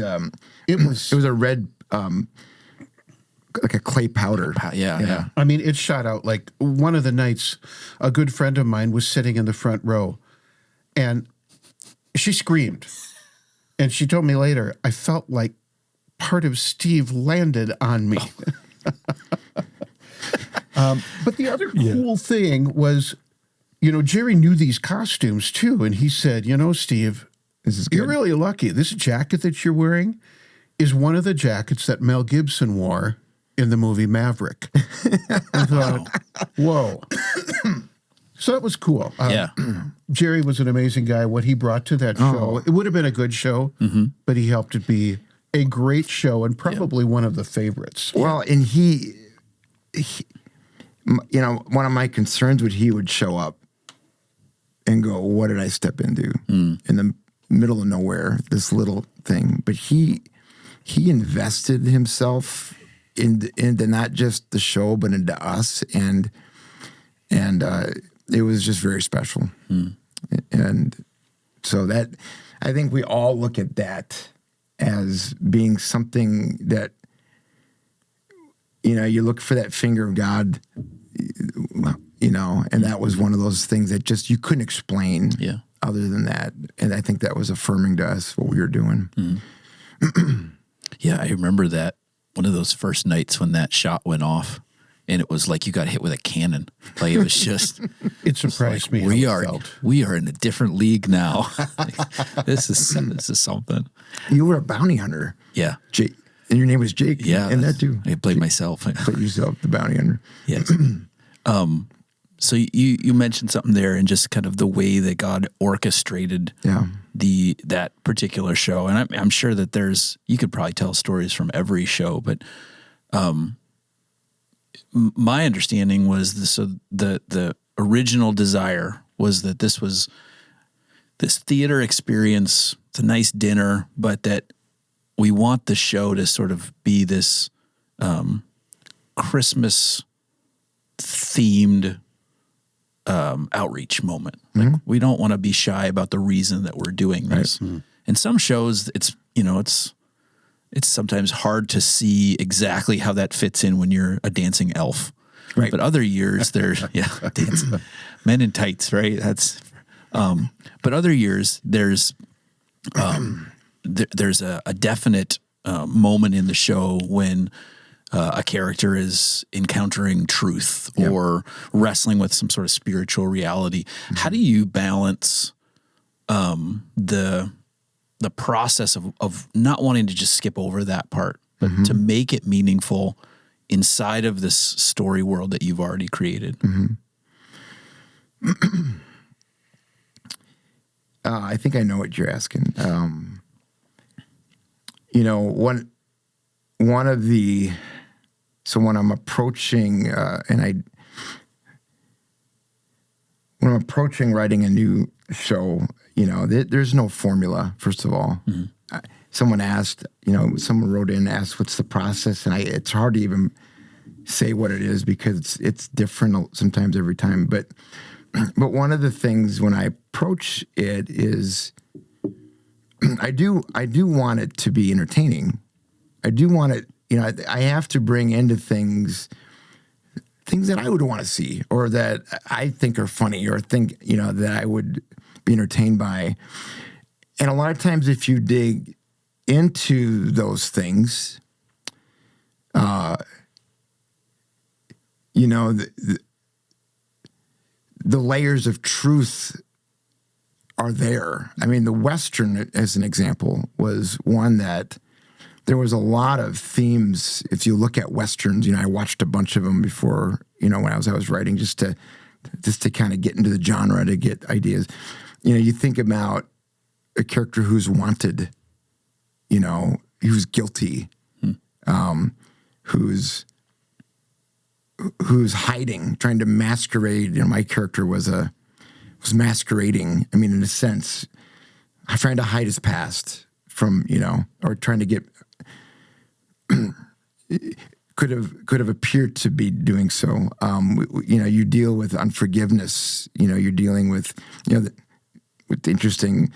[SPEAKER 2] It was a red, like a clay powder.
[SPEAKER 1] Yeah.
[SPEAKER 3] I mean, it shot out. Like one of the nights, a good friend of mine was sitting in the front row, and she screamed. And she told me later, I felt like part of Steve landed on me. But the other cool thing was, Jerry knew these costumes too. And he said, Steve,
[SPEAKER 2] This is good.
[SPEAKER 3] you're really lucky. This jacket that you're wearing is one of the jackets that Mel Gibson wore in the movie Maverick. I thought, whoa. So that was cool. Jerry was an amazing guy. What he brought to that show, it would have been a good show, but he helped it be a great show and probably one of the favorites.
[SPEAKER 2] Well, and he, one of my concerns he would show up and go, what did I step into in the middle of nowhere, this little thing? But he invested himself into not just the show, but into us. And it was just very special. And So that, I think we all look at that as being something that, you look for that finger of God, and that was one of those things that just you couldn't explain other than that. And I think that was affirming to us what we were doing.
[SPEAKER 1] Yeah, I remember that one of those first nights when that shot went off, and it was like you got hit with a cannon. Like it was just
[SPEAKER 3] It surprised me.
[SPEAKER 1] we
[SPEAKER 3] how it
[SPEAKER 1] are
[SPEAKER 3] felt.
[SPEAKER 1] we are in a different league now. This is something.
[SPEAKER 2] You were a bounty hunter,
[SPEAKER 1] Yeah.
[SPEAKER 2] Jake, and your name was Jake.
[SPEAKER 1] Yeah.
[SPEAKER 2] and that too.
[SPEAKER 1] I played myself.
[SPEAKER 2] Put yourself the bounty hunter.
[SPEAKER 1] Yes. So you mentioned something there, and just kind of the way that God orchestrated that particular show, and I'm sure that you could probably tell stories from every show, but my understanding was the original desire was that this was this theater experience. It's a nice dinner, but that we want the show to sort of be this Christmas themed outreach moment. Like we don't want to be shy about the reason that we're doing this. Right. In some shows, it's sometimes hard to see exactly how that fits in when you're a dancing elf. Right. But other years there's dancing men in tights, right? That's but other years there's a definite moment in the show when a character is encountering truth or wrestling with some sort of spiritual reality. Mm-hmm. How do you balance the process of not wanting to just skip over that part, but to make it meaningful inside of this story world that you've already created?
[SPEAKER 2] I think I know what you're asking. One of the, so when I'm approaching, when I'm approaching writing a new show, there's no formula, first of all. Someone asked, someone wrote in and asked, what's the process? And it's hard to even say what it is because it's different sometimes every time. But one of the things when I approach it is I do want it to be entertaining. I do want it, I have to bring into things that I would want to see or that I think are funny or think, that I would be entertained by. And a lot of times if you dig into those things, the layers of truth are there. I mean, the Western, as an example, was one that there was a lot of themes. If you look at Westerns, I watched a bunch of them before, when I was writing, just to kind of get into the genre, to get ideas. You think about a character who's wanted, who's guilty, who's hiding, trying to masquerade. My character was masquerading. I mean, in a sense, trying to hide his past from, or trying to get, could have appeared to be doing so. You deal with unforgiveness. You're dealing with, with the interesting,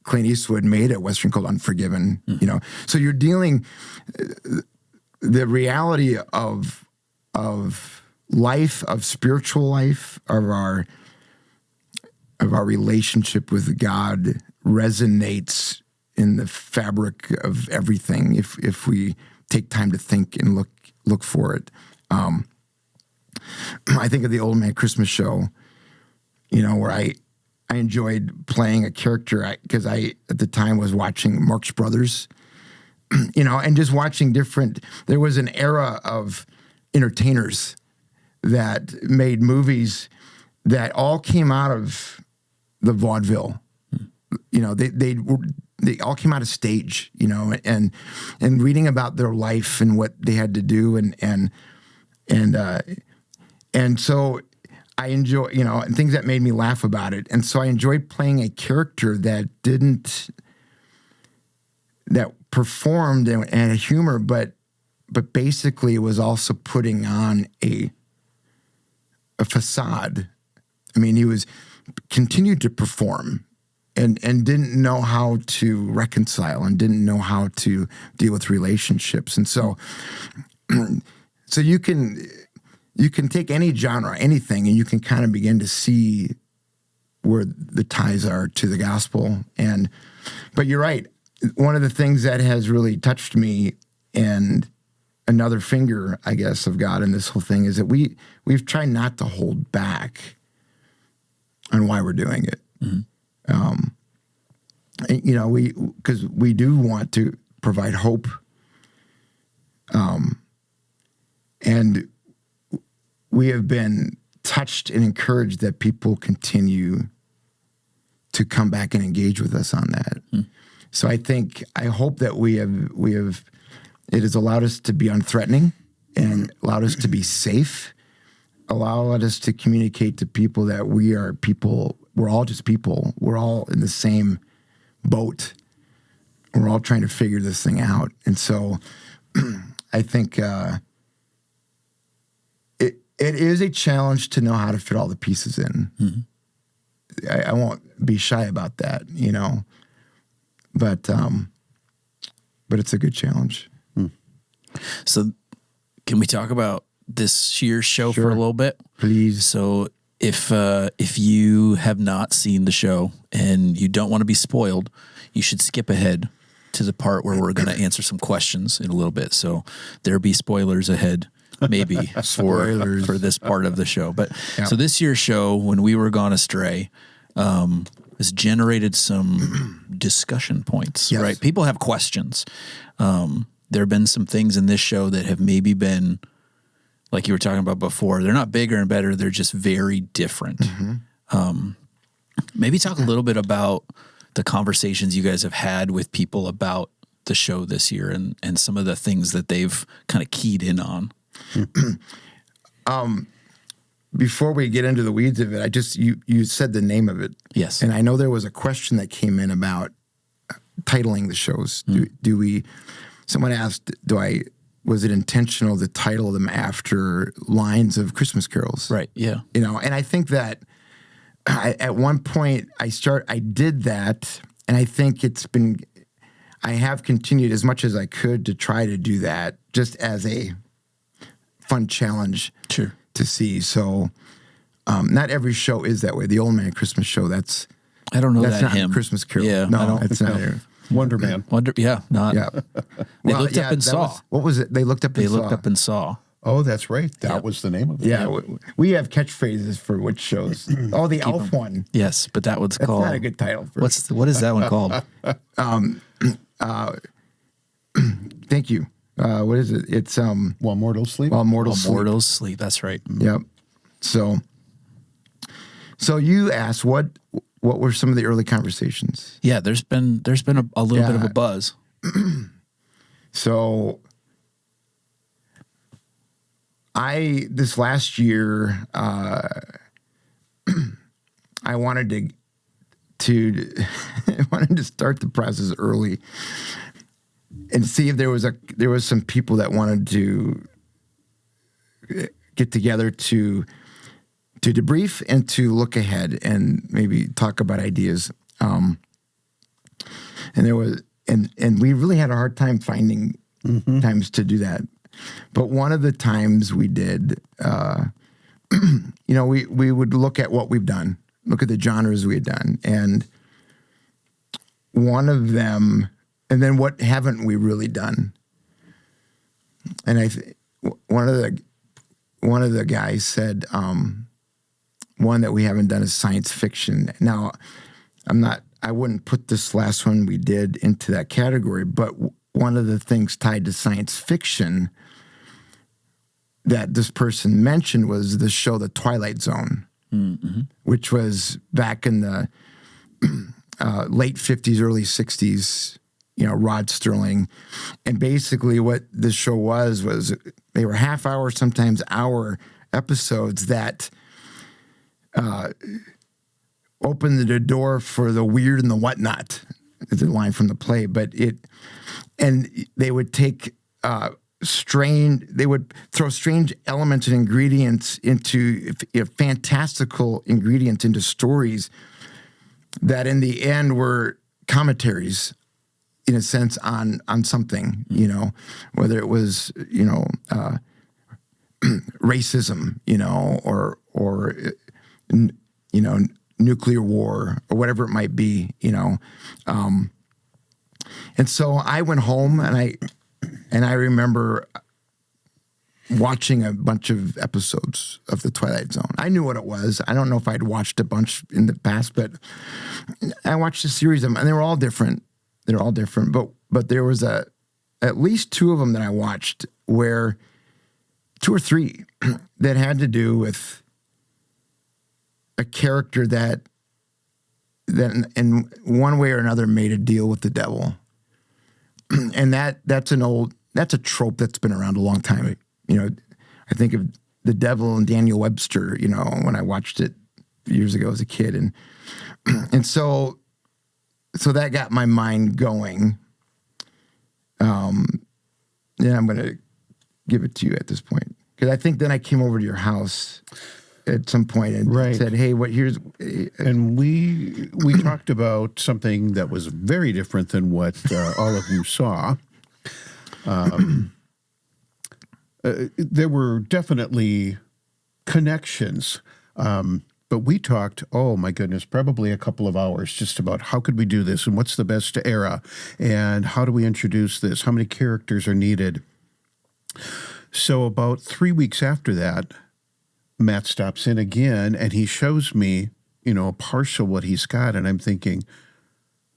[SPEAKER 2] Clint Eastwood made a Western called Unforgiven. So you're dealing the reality of life, of spiritual life, of our relationship with God resonates in the fabric of everything if we take time to think and look for it. I think of the Old Man Christmas show, where I enjoyed playing a character because I at the time was watching Marx Brothers, and just watching there was an era of entertainers that made movies that all came out of the vaudeville. They all came out of stage, and reading about their life and what they had to do, and so I enjoy, and things that made me laugh about it, and so I enjoyed playing a character that performed and had humor, but basically was also putting on a facade. I mean, he continued to perform, and didn't know how to reconcile and didn't know how to deal with relationships. And so so you can take any genre, anything, and you can kind of begin to see where the ties are to the gospel. But you're right. One of the things that has really touched me, and another finger, I guess, of God in this whole thing, is that we've tried not to hold back on why we're doing it. And, because we do want to provide hope. And we have been touched and encouraged that people continue to come back and engage with us on that. So I hope that it has allowed us to be unthreatening and allowed us to be safe, allowed us to communicate to people that we are people, we're all just people. We're all in the same boat. We're all trying to figure this thing out. And so I think it is a challenge to know how to fit all the pieces in. I won't be shy about that, but it's a good challenge.
[SPEAKER 1] So can we talk about this year's show for a little bit?
[SPEAKER 2] Please.
[SPEAKER 1] So if you have not seen the show and you don't want to be spoiled, you should skip ahead to the part where we're going to answer some questions in a little bit. So there'll be spoilers ahead, maybe for this part of the show. But so this year's show, When We Were Gone Astray, has generated some discussion points, right? People have questions. There have been some things in this show that have maybe been, like you were talking about before, they're not bigger and better. They're just very different. Maybe talk a little bit about the conversations you guys have had with people about the show this year and some of the things that they've kind of keyed in on.
[SPEAKER 2] Before we get into the weeds of it, you said the name of it.
[SPEAKER 1] Yes.
[SPEAKER 2] And I know there was a question that came in about titling the shows. Someone asked, was it intentional to title them after lines of Christmas carols?
[SPEAKER 1] Right. Yeah.
[SPEAKER 2] And I think that at one point I did that, and I think I have continued as much as I could to try to do that just as a fun challenge to see. So not every show is that way. The Old Man Christmas Show, that's not him. Christmas Carol.
[SPEAKER 1] Yeah,
[SPEAKER 2] no, it's not him.
[SPEAKER 3] Wonder Man.
[SPEAKER 1] Not. They looked up and saw.
[SPEAKER 2] What was it? They looked up and saw.
[SPEAKER 1] They looked up and saw.
[SPEAKER 3] Oh, that's right. That was the name of it.
[SPEAKER 2] Yeah, we have catchphrases for which shows. Oh, the Elf one.
[SPEAKER 1] Yes, but that one's called.
[SPEAKER 2] Not a good title.
[SPEAKER 1] What is that one called?
[SPEAKER 2] Thank you. What is it? It's
[SPEAKER 3] While Mortals Sleep.
[SPEAKER 2] While Mortals
[SPEAKER 1] Sleep. That's right.
[SPEAKER 2] Yep. So you asked what were some of the early conversations?
[SPEAKER 1] Yeah, there's been a little bit of a buzz.
[SPEAKER 2] So this last year I wanted to I wanted to start the process early and see if there was some people that wanted to get together to debrief and to look ahead and maybe talk about ideas. And we really had a hard time finding times to do that. But one of the times we did, we would look at what we've done, look at the genres we had done, and one of them, and then what haven't we really done? And one of the guys said, one that we haven't done is science fiction. Now, I wouldn't put this last one we did into that category, but one of the things tied to science fiction that this person mentioned was the show The Twilight Zone, which was back in the late 50s, early 60s, Rod Serling. And basically what this show was they were half-hour, sometimes hour episodes that opened the door for the weird and the whatnot. It's a line from the play, and they would take they would throw strange elements and ingredients into fantastical ingredients into stories that in the end were commentaries, in a sense, on something, you know, whether it was, you know, racism, you know, or you know, nuclear war or whatever it might be, you know. And so I went home and I remember watching a bunch of episodes of The Twilight Zone. I knew what it was. I don't know if I'd watched a bunch in the past, but I watched a series of them, and they were all different. They're all different, but there was at least two of them that I watched where, two or three, that had to do with a character that in one way or another made a deal with the devil. And that's a trope that's been around a long time. Right. You know, I think of the devil and Daniel Webster, you know, when I watched it years ago as a kid. And so that got my mind going. Yeah, I'm going to give it to you at this point. Because I think then I came over to your house at some point and said, hey,
[SPEAKER 3] and we talked about something that was very different than what all of you saw. There were definitely connections, but we talked, oh my goodness, probably a couple of hours just about how could we do this and what's the best era and how do we introduce this, how many characters are needed. So about 3 weeks after that, Matt stops in again and he shows me, you know, partial what he's got, and I'm thinking,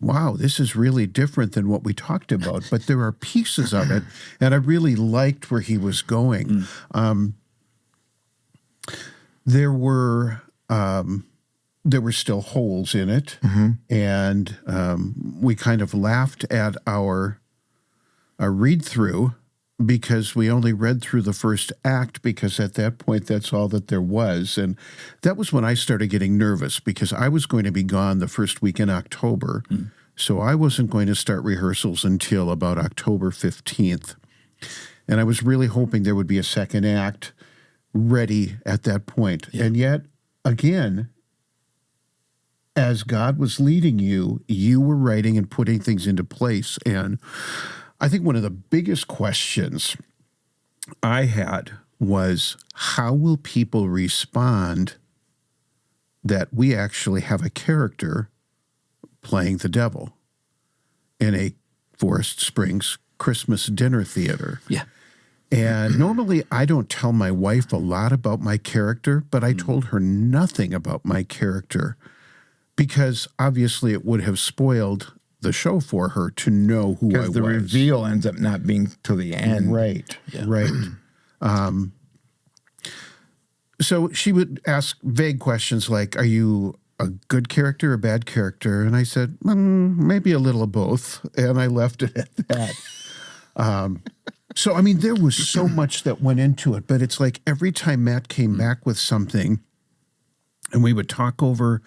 [SPEAKER 3] wow, this is really different than what we talked about, but there are pieces of it, and I really liked where he was going. There were still holes in it, and we kind of laughed at our read-through because we only read through the first act because at that point that's all that there was. And that was when I started getting nervous because I was going to be gone the first week in October. So I wasn't going to start rehearsals until about October 15th. And I was really hoping there would be a second act ready at that point. Yeah. And yet, again, as God was leading you, you were writing and putting things into place. And I think one of the biggest questions I had was, how will people respond that we actually have a character playing the devil in a Forest Springs Christmas dinner theater?
[SPEAKER 1] Yeah.
[SPEAKER 3] And normally I don't tell my wife a lot about my character, but I told her nothing about my character because obviously it would have spoiled the show for her to know who I was.
[SPEAKER 2] Because the reveal ends up not being till the end.
[SPEAKER 3] Right, right. So she would ask vague questions like, are you a good character or a bad character? And I said, maybe a little of both. And I left it at that. So, I mean, there was so much that went into it, but it's like every time Matt came back with something and we would talk over,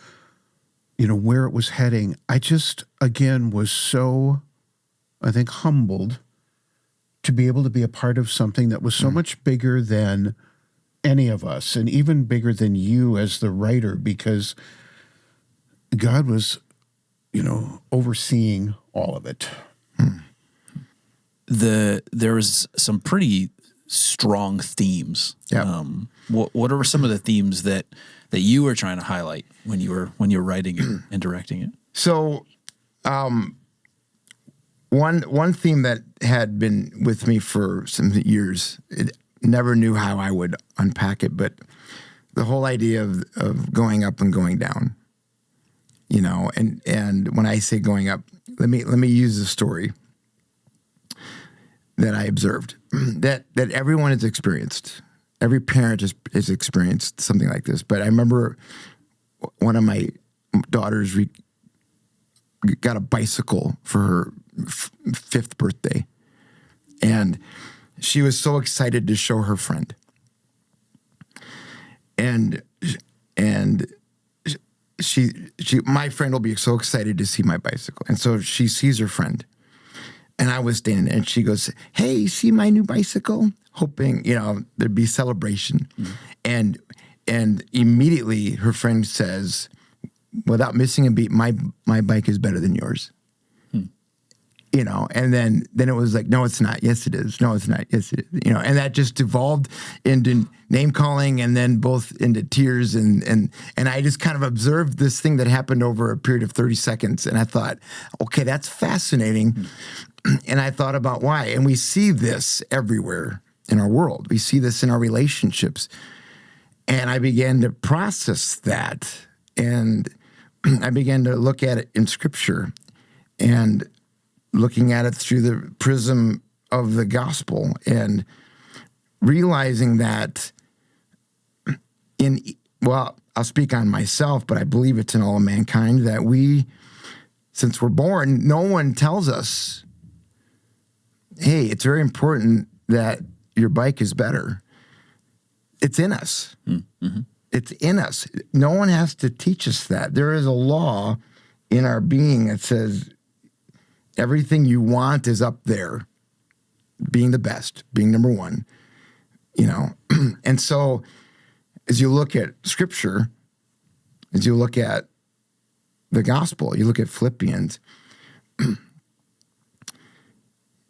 [SPEAKER 3] you know, where it was heading, I just, again, was so, I think, humbled to be able to be a part of something that was so much bigger than any of us and even bigger than you as the writer, because God was, you know, overseeing all of it.
[SPEAKER 1] There was some pretty strong themes.
[SPEAKER 2] Yeah.
[SPEAKER 1] What are some of the themes that you were trying to highlight when you were writing it and directing it?
[SPEAKER 2] So, one theme that had been with me for some years, never knew how I would unpack it, but the whole idea of going up and going down, you know, and when I say going up, let me use a story that I observed that everyone has experienced. Every parent has experienced something like this. But I remember one of my daughters got a bicycle for her 5th birthday. And she was so excited to show her friend. And my friend will be so excited to see my bicycle. And so she sees her friend. And I was standing there, and she goes, "Hey, see my new bicycle?" Hoping, you know, there'd be celebration. And immediately her friend says, without missing a beat, my bike is better than yours. You know, and then it was like, no, it's not. Yes, it is. No, it's not. Yes, it is. You know, and that just evolved into name calling, and then both into tears, and I just kind of observed this thing that happened over a period of 30 seconds, and I thought, okay, that's fascinating, and I thought about why, and we see this everywhere in our world. We see this in our relationships, and I began to process that, and I began to look at it in Scripture, and looking at it through the prism of the gospel, and realizing that I'll speak on myself, but I believe it's in all of mankind, that we, since we're born, no one tells us, hey, it's very important that your bike is better. It's in us. Mm-hmm. It's in us. No one has to teach us that. There is a law in our being that says, everything you want is up there, being the best, being number one, you know. And so as you look at Scripture, as you look at the gospel, you look at Philippians,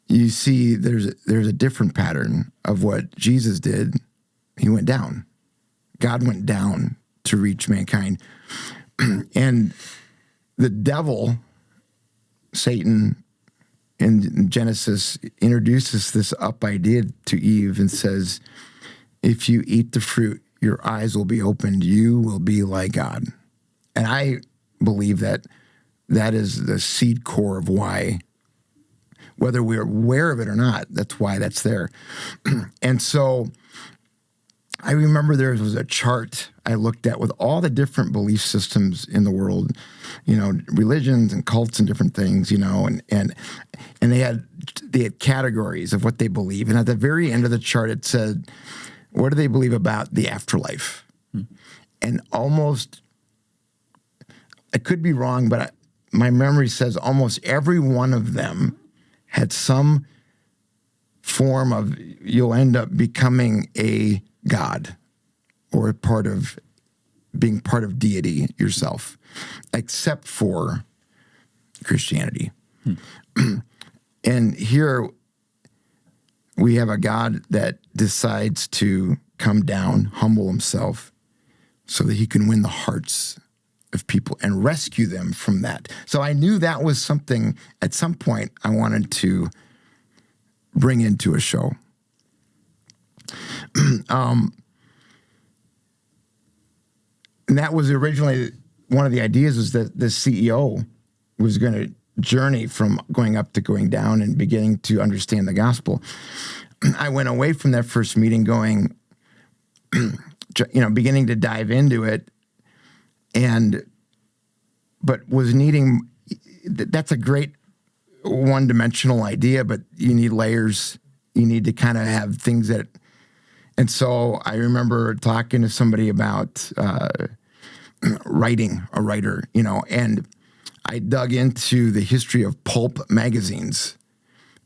[SPEAKER 2] you see there's a different pattern of what Jesus did. He went down. God went down to reach mankind. And the devil, Satan, in Genesis, introduces this up idea to Eve and says, if you eat the fruit, your eyes will be opened. You will be like God. And I believe that is the seed core of why, whether we're aware of it or not, that's why that's there. And so I remember there was a chart I looked at with all the different belief systems in the world, you know, religions and cults and different things, you know, and they had categories of what they believe. And at the very end of the chart, it said, what do they believe about the afterlife? And almost, I could be wrong, but my memory says almost every one of them had some form of, you'll end up becoming a God, or being part of deity yourself, except for Christianity. And here we have a God that decides to come down, humble himself, so that he can win the hearts of people and rescue them from that. So I knew that was something at some point I wanted to bring into a show. And that was originally one of the ideas, was that the CEO was going to journey from going up to going down and beginning to understand the gospel. I went away from that first meeting going, beginning to dive into it, but was needing, that's a great one-dimensional idea, but you need layers. You need to kind of have things that, and so I remember talking to somebody about writing, a writer, you know, and I dug into the history of pulp magazines.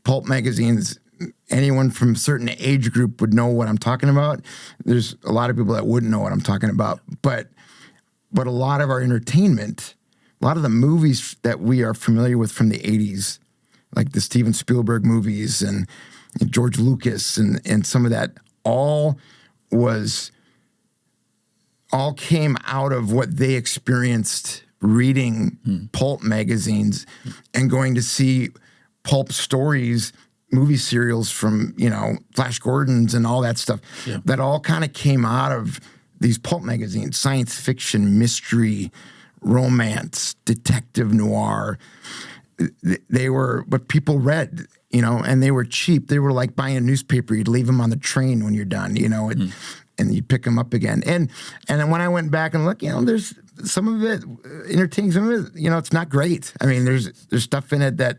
[SPEAKER 2] Pulp magazines, anyone from a certain age group would know what I'm talking about. There's a lot of people that wouldn't know what I'm talking about, but a lot of our entertainment, a lot of the movies that we are familiar with from the 80s, like the Steven Spielberg movies and George Lucas and some of that, all came out of what they experienced reading pulp magazines and going to see pulp stories, movie serials from, you know, Flash Gordon's and all that stuff. Yeah. That all kind of came out of these pulp magazines, science fiction, mystery, romance, detective noir. They were what people read, you know, and they were cheap. They were like buying a newspaper. You'd leave them on the train when you're done, you know, and you pick them up again. And then when I went back and looked, you know, there's some of it entertaining, some of it, you know, it's not great. I mean, there's stuff in it that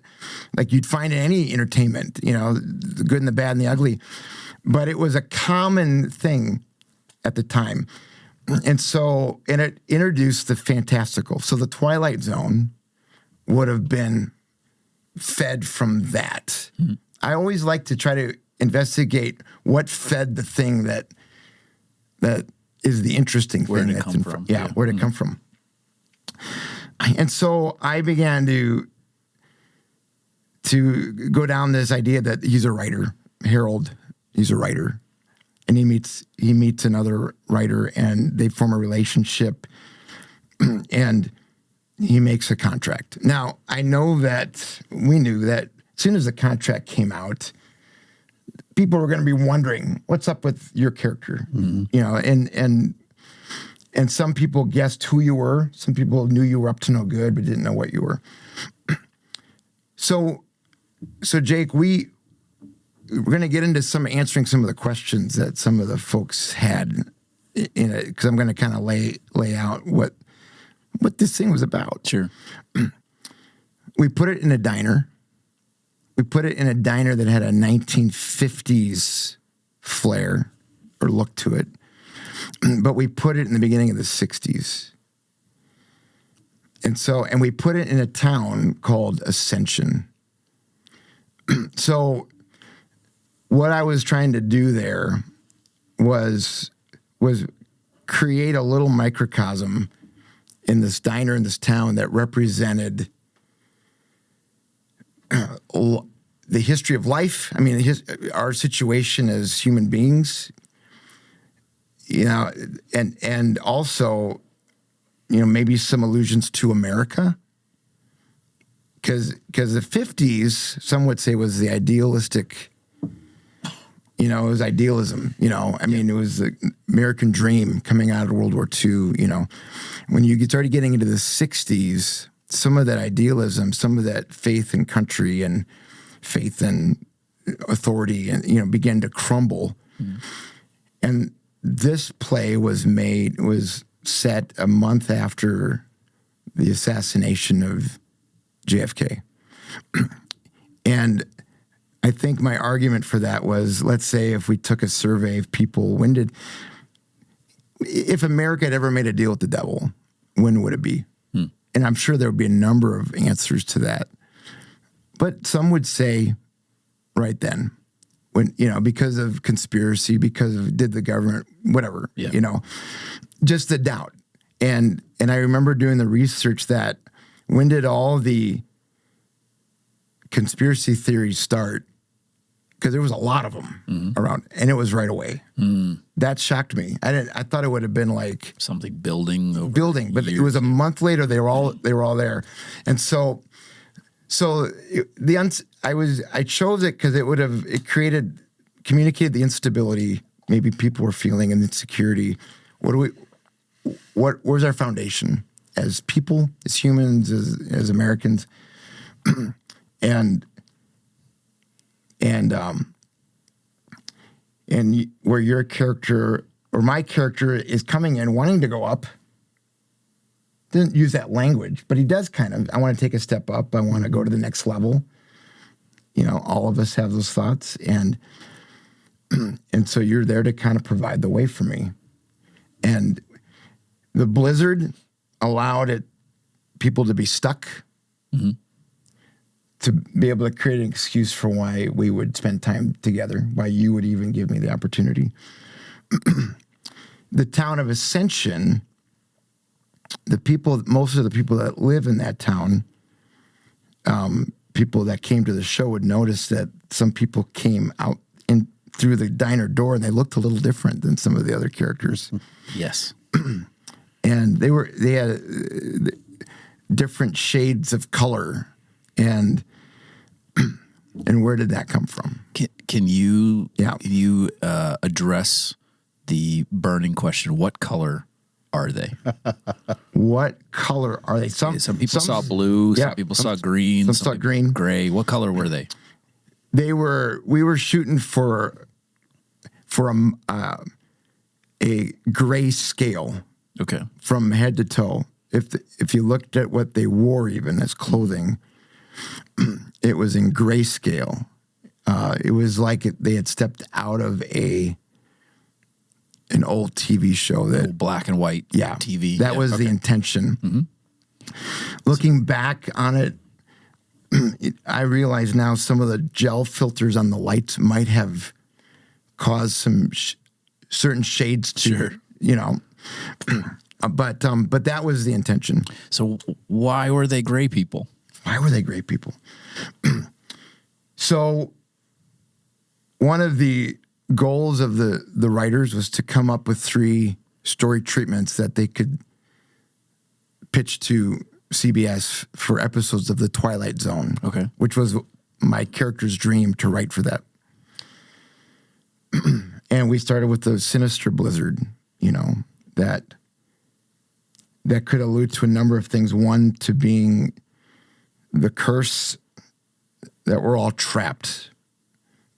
[SPEAKER 2] like you'd find in any entertainment, you know, the good and the bad and the ugly. But it was a common thing at the time. And it introduced the fantastical. So the Twilight Zone would have been fed from that. Mm-hmm. I always like to try to investigate what fed the thing that is the interesting thing.
[SPEAKER 1] Where did it come from?
[SPEAKER 2] Yeah, where did it come from? And so I began to go down this idea that he's a writer, Harold. He's a writer, and he meets another writer, and they form a relationship, and he makes a contract. Now I know that we knew that as soon as the contract came out, people were going to be wondering what's up with your character, and some people guessed who you were. Some people knew you were up to no good, but didn't know what you were. So Jake, we're going to get into answering some of the questions that some of the folks had in it, because I'm going to kind of lay out what this thing was about.
[SPEAKER 1] Sure.
[SPEAKER 2] We put it in a diner. We put it in a diner that had a 1950s flair or look to it, but we put it in the beginning of the 60s. And we put it in a town called Ascension. So what I was trying to do there was create a little microcosm in this diner in this town that represented the history of life. I mean, our situation as human beings, and also, maybe some allusions to America. Because the 50s, some would say, was the idealistic, it was idealism, I mean, it was the American dream coming out of World War II, When you started getting into the 60s, some of that idealism, some of that faith in country and faith in authority, and began to crumble. Mm-hmm. And this play was set a month after the assassination of JFK. And I think my argument for that was, let's say if we took a survey of people, if America had ever made a deal with the devil, when would it be? And I'm sure there would be a number of answers to that. But some would say right then, when, because of conspiracy, did the government, whatever, just the doubt. And I remember doing the research that when did all the conspiracy theories start? Because there was a lot of them around, and it was right away. That shocked me. I thought it would have been like
[SPEAKER 1] something building,
[SPEAKER 2] but it was a month later. They were all there, and so I chose it because it communicated the instability maybe people were feeling and insecurity. Where's our foundation as people, as humans, as Americans, and where your character or my character is coming in wanting to go up. Didn't use that language, but he does kind of. I want to take a step up. I want to go to the next level. All of us have those thoughts, and so you're there to kind of provide the way for me. And the blizzard allowed people to be stuck. Mm-hmm. To be able to create an excuse for why we would spend time together, why you would even give me the opportunity. The town of Ascension, most of the people that live in that town, people that came to the show would notice that some people came out in through the diner door and they looked a little different than some of the other characters.
[SPEAKER 1] Yes.
[SPEAKER 2] And they had different shades of color, and where did that come from?
[SPEAKER 1] Can you address the burning question? What color are they?
[SPEAKER 2] What color are they? Some
[SPEAKER 1] people saw blue. Some people saw green.
[SPEAKER 2] Some saw green.
[SPEAKER 1] Gray. What color were they?
[SPEAKER 2] We were shooting for a gray scale.
[SPEAKER 1] Okay.
[SPEAKER 2] From head to toe. If you looked at what they wore, even as clothing, it was in grayscale. It was like they had stepped out of an old TV show
[SPEAKER 1] old black and white TV.
[SPEAKER 2] That was the intention. Mm-hmm. Looking back on it, I realize now some of the gel filters on the lights might have caused some certain shades to, But that was the intention.
[SPEAKER 1] So why were they gray people?
[SPEAKER 2] Why were they great people? So one of the goals of the writers was to come up with 3 story treatments that they could pitch to CBS for episodes of The Twilight Zone.
[SPEAKER 1] Okay.
[SPEAKER 2] Which was my character's dream to write for that. And we started with the sinister blizzard, that could allude to a number of things. One, to being the curse that we're all trapped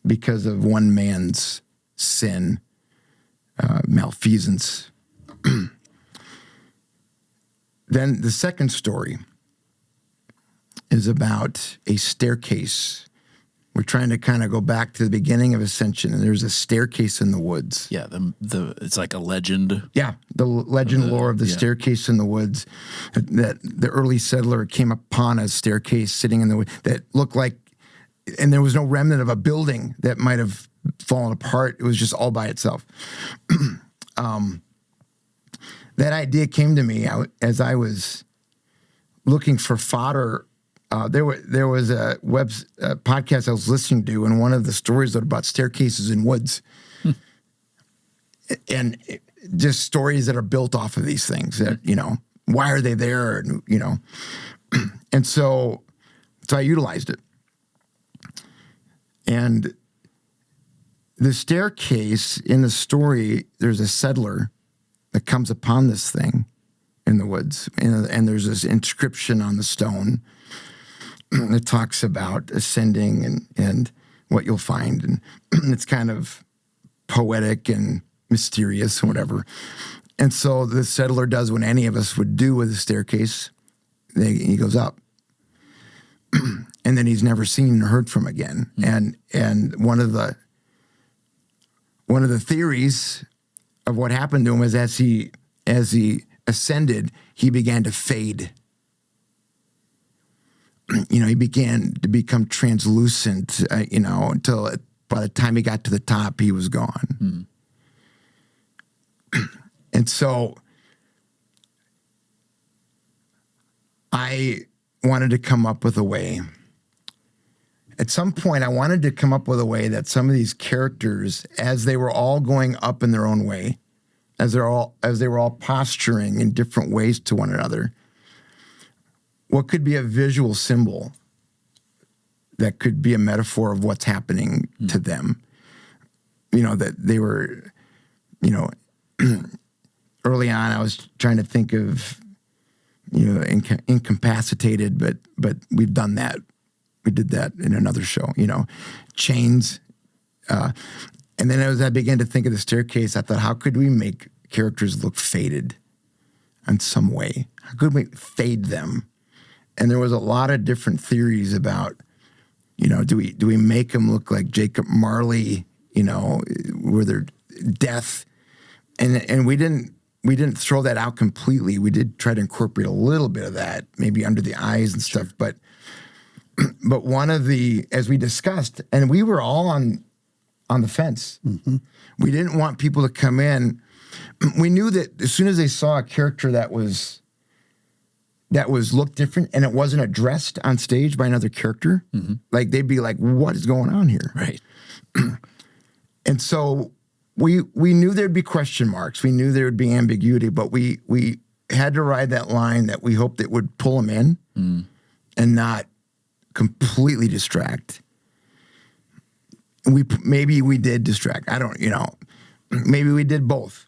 [SPEAKER 2] because of one man's sin, malfeasance. Then the second story is about a staircase. We're trying to kind of go back to the beginning of Ascension, and there's a staircase in the woods.
[SPEAKER 1] Yeah, it's like a legend.
[SPEAKER 2] Yeah, the legend lore of the staircase in the woods, that the early settler came upon a staircase sitting in the woods that looked like, and there was no remnant of a building that might have fallen apart. It was just all by itself. That idea came to me as I was looking for fodder. There was a podcast I was listening to, and one of the stories was about staircases in woods, and just stories that are built off of these things. That why are they there? And and so I utilized it, and the staircase in the story. There's a settler that comes upon this thing in the woods, and there's this inscription on the stone that talks about ascending and what you'll find. And it's kind of poetic and mysterious and whatever. And so the settler does what any of us would do with a staircase. He goes up. And then he's never seen or heard from again. And one of the theories of what happened to him is as he ascended, he began to fade. He began to become translucent, until by the time he got to the top, he was gone. And so I wanted to come up with a way. At some point, I wanted to come up with a way that some of these characters, as they were all going up in their own way, as they were all posturing in different ways to one another, what could be a visual symbol that could be a metaphor of what's happening to them? That they were, early on, I was trying to think of, incapacitated, but we've done that. We did that in another show, chains. And then as I began to think of the staircase, I thought, how could we make characters look faded in some way? How could we fade them? And there was a lot of different theories about, do we make them look like Jacob Marley, where they're death? And we didn't throw that out completely. We did try to incorporate a little bit of that, maybe under the eyes and stuff. But one of the, as we discussed, and we were all on the fence. Mm-hmm. We didn't want people to come in. We knew that as soon as they saw a character that was looked different and it wasn't addressed on stage by another character, like they'd be like, what is going on here?
[SPEAKER 1] Right.
[SPEAKER 2] And so we knew there'd be question marks. We knew there would be ambiguity, but we had to ride that line that we hoped it would pull them in and not completely distract. Maybe we did distract. I don't, maybe we did both.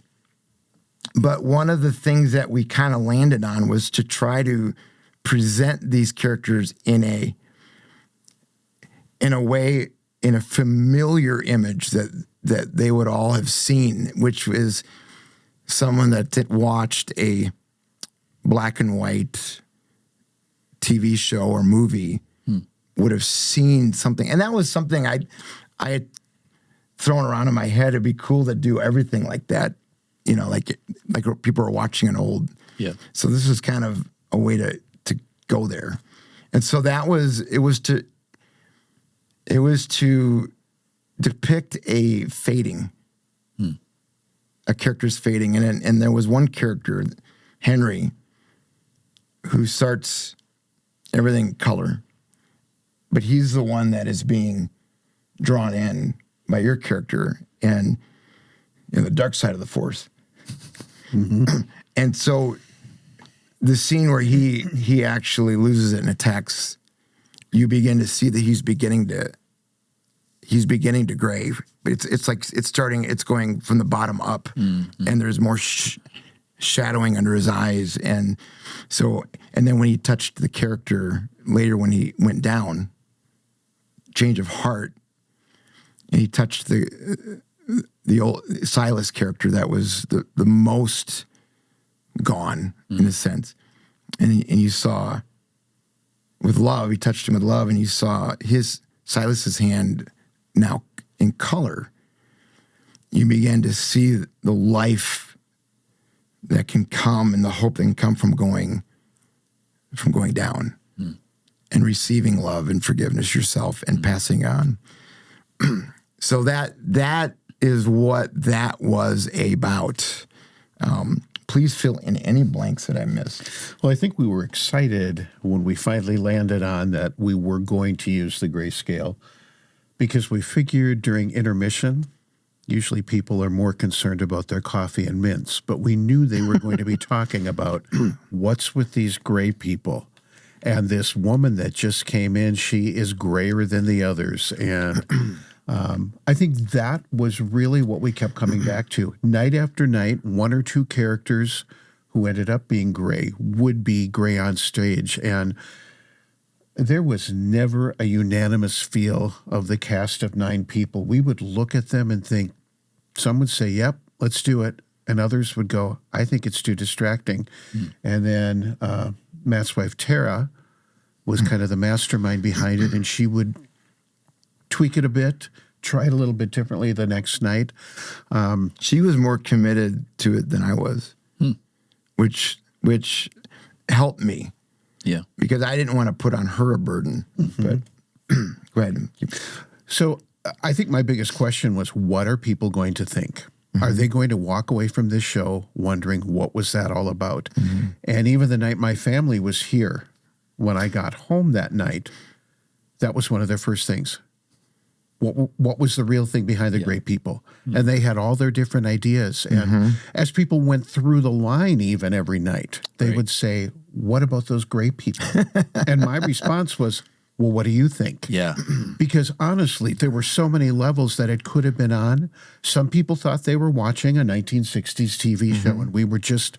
[SPEAKER 2] But one of the things that we kind of landed on was to try to present these characters in a way, in a familiar image that they would all have seen, which is someone that watched a black and white TV show or movie would have seen something. And that was something I had thrown around in my head. It'd be cool to do everything like that, like people are watching an old.
[SPEAKER 1] Yeah.
[SPEAKER 2] So this was kind of a way to go there. And so it was to depict a fading, a character's fading. And there was one character Henry, who starts everything color, but he's the one that is being drawn in by your character and the dark side of the Force. And so the scene where he actually loses it and attacks, you begin to see that he's beginning to gray. But it's going from the bottom up, and there's more shadowing under his eyes, and then when he touched the character later, when he went down, change of heart, and he touched the old Silas character that was the most gone in a sense, and you saw with love, he touched him with love, and you saw Silas's hand now in color. You began to see the life that can come and the hope that can come from going down and receiving love and forgiveness yourself and passing on. So that is what that was about. Please fill in any blanks that I missed.
[SPEAKER 3] Well, I think we were excited when we finally landed on that we were going to use the grayscale, because we figured during intermission, usually people are more concerned about their coffee and mints, but we knew they were going to be talking about what's with these gray people. And this woman that just came in, she is grayer than the others. And I think that was really what we kept coming back to. Night after night, one or two characters who ended up being gray would be gray on stage. And there was never a unanimous feel of the cast of 9 people. We would look at them and think, some would say, yep, let's do it. And others would go, I think it's too distracting. And then Matt's wife, Tara, was kind of the mastermind behind it, and she would tweak it a bit, try it a little bit differently the next night.
[SPEAKER 2] She was more committed to it than I was, which helped me.
[SPEAKER 1] Yeah.
[SPEAKER 2] Because I didn't want to put on her a burden. But go ahead.
[SPEAKER 3] So I think my biggest question was, what are people going to think? Are they going to walk away from this show wondering what was that all about? And even the night my family was here, when I got home that night, that was one of their first things. What was the real thing behind the gray people? And they had all their different ideas. And as people went through the line even every night, they would say, what about those gray people? And my response was, well, what do you think?
[SPEAKER 1] Yeah.
[SPEAKER 3] Because honestly, there were so many levels that it could have been on. Some people thought they were watching a 1960s TV show, and we were just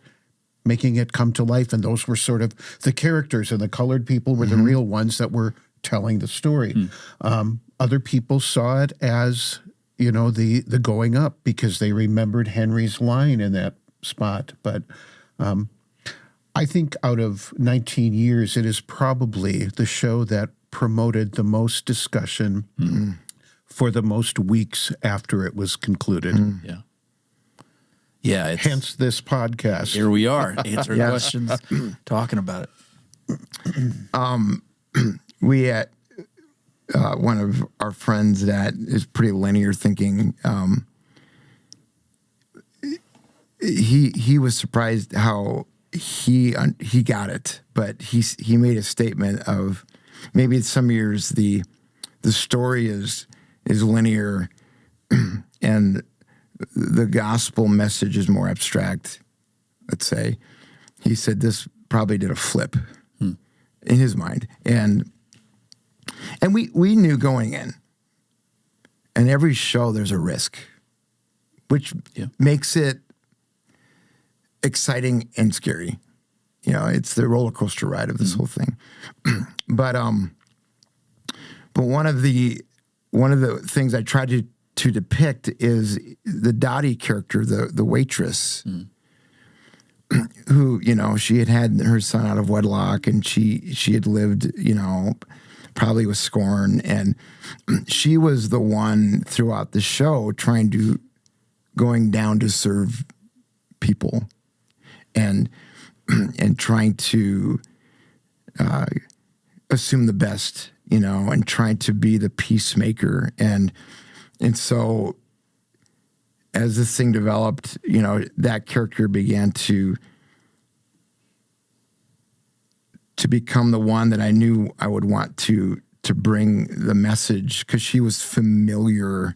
[SPEAKER 3] making it come to life. And those were sort of the characters, and the colored people were the real ones that were telling the story. Other people saw it as, the going up, because they remembered Henry's line in that spot. But I think out of 19 years, it is probably the show that promoted the most discussion for the most weeks after it was concluded.
[SPEAKER 1] Yeah. Yeah.
[SPEAKER 3] Hence this podcast.
[SPEAKER 1] Here we are, answering questions, talking about it.
[SPEAKER 2] We had one of our friends that is pretty linear thinking. He was surprised how he got it, but he made a statement of maybe some years the story is linear and the gospel message is more abstract, let's say. He said this probably did a flip in his mind. And we knew going in, and every show there's a risk, which makes it exciting and scary. It's the roller coaster ride of this whole thing. But one of the things I tried to depict is the Dottie character, the waitress, who she had her son out of wedlock, and she had lived probably with scorn, and she was the one throughout the show going down to serve people and trying to assume the best, and trying to be the peacemaker. And so as this thing developed, that character began to to become the one that I knew I would want to bring the message, because she was familiar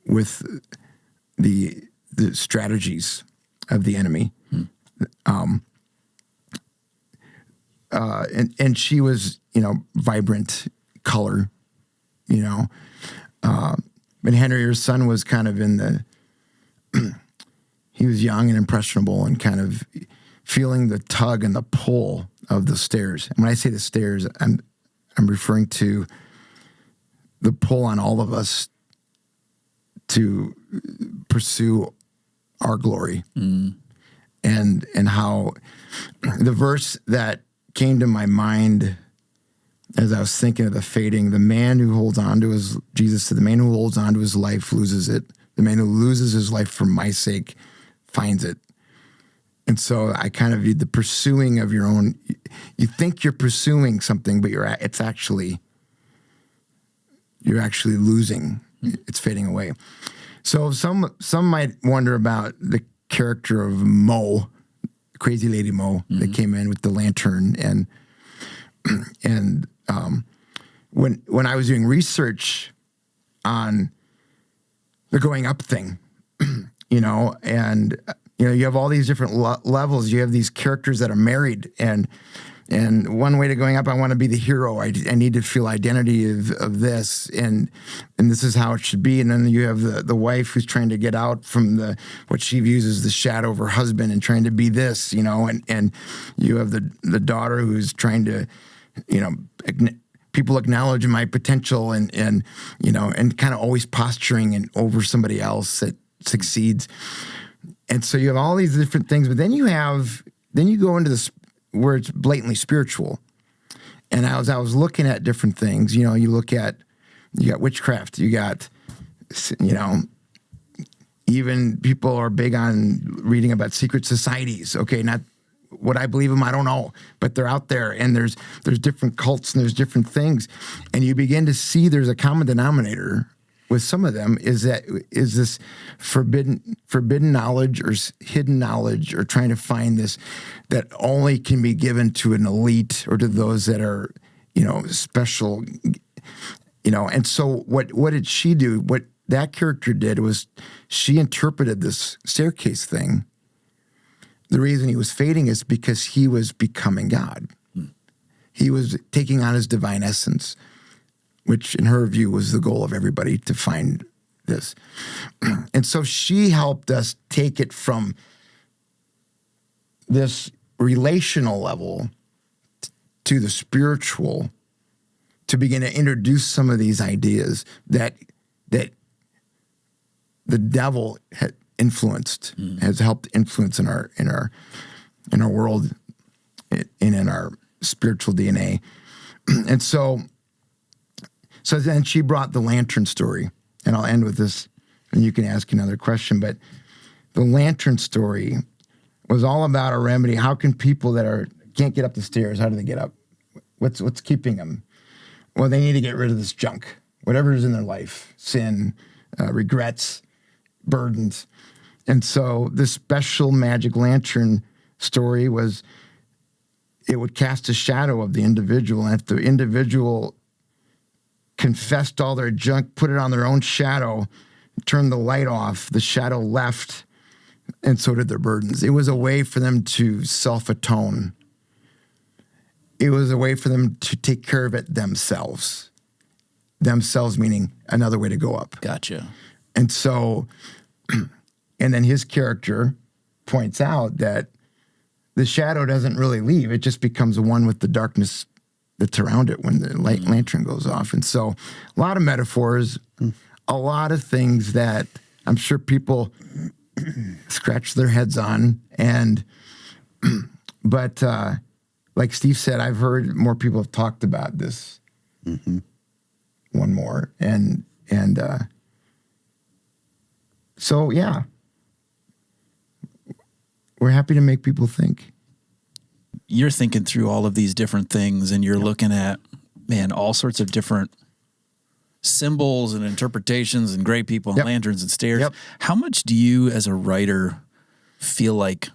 [SPEAKER 2] with the strategies of the enemy. And she was, vibrant color, but Henry, her son, was kind of he was young and impressionable and kind of feeling the tug and the pull of the stairs. And when I say the stairs, I'm referring to the pull on all of us to pursue our glory. And how the verse that came to my mind as I was thinking of the fading, the man who holds on to Jesus said, the man who holds on to his life loses it. The man who loses his life for my sake finds it. And so I kind of view the pursuing of your own, you think you're pursuing something, but you're actually losing. It's fading away. So some might wonder about the character of Mo, Crazy Lady Mo, that came in with the lantern. And when I was doing research on the going up thing, you have all these different levels. You have these characters that are married, and one way to going up, I want to be the hero. I need to feel identity of this, and this is how it should be. And then you have the wife who's trying to get out from what she views as the shadow of her husband and trying to be this, and you have the daughter who's trying to, people acknowledge my potential and kind of always posturing and over somebody else that succeeds. And so you have all these different things, but then you go into this where it's blatantly spiritual. And as I was looking at different things, you got witchcraft, you got, even people are big on reading about secret societies. Okay, not what I believe in, I don't know, but they're out there, and there's different cults and there's different things, and you begin to see there's a common denominator with some of them is this forbidden knowledge or hidden knowledge, or trying to find this that only can be given to an elite or to those that are, special, And so what did she do? What that character did was she interpreted this staircase thing. The reason he was fading is because he was becoming God. He was taking on his divine essence, which in her view was the goal of everybody to find this. And so she helped us take it from this relational level to the spiritual, to begin to introduce some of these ideas that the devil had influenced, has helped influence in our world and in our spiritual DNA. And so then she brought the lantern story, and I'll end with this, and you can ask another question. But the lantern story was all about a remedy. How can people that can't get up the stairs, how do they get up? What's keeping them? Well, they need to get rid of this junk, whatever is in their life, sin, regrets, burdens. And so this special magic lantern story was, it would cast a shadow of the individual, and if the individual confessed all their junk, put it on their own shadow, turned the light off, the shadow left, and so did their burdens. It was a way for them to self-atone. It was a way for them to take care of it themselves. Themselves meaning another way to go up.
[SPEAKER 1] Gotcha.
[SPEAKER 2] And so, and then his character points out that the shadow doesn't really leave. It just becomes one with the darkness that's around it when the lantern goes off. And so a lot of metaphors, a lot of things that I'm sure people scratch their heads on. But like Steve said, I've heard more people have talked about this one more. And so, yeah, we're happy to make people think.
[SPEAKER 1] You're thinking through all of these different things, and you're looking at, all sorts of different symbols and interpretations and gray people and lanterns and stairs. How much do you as a writer feel like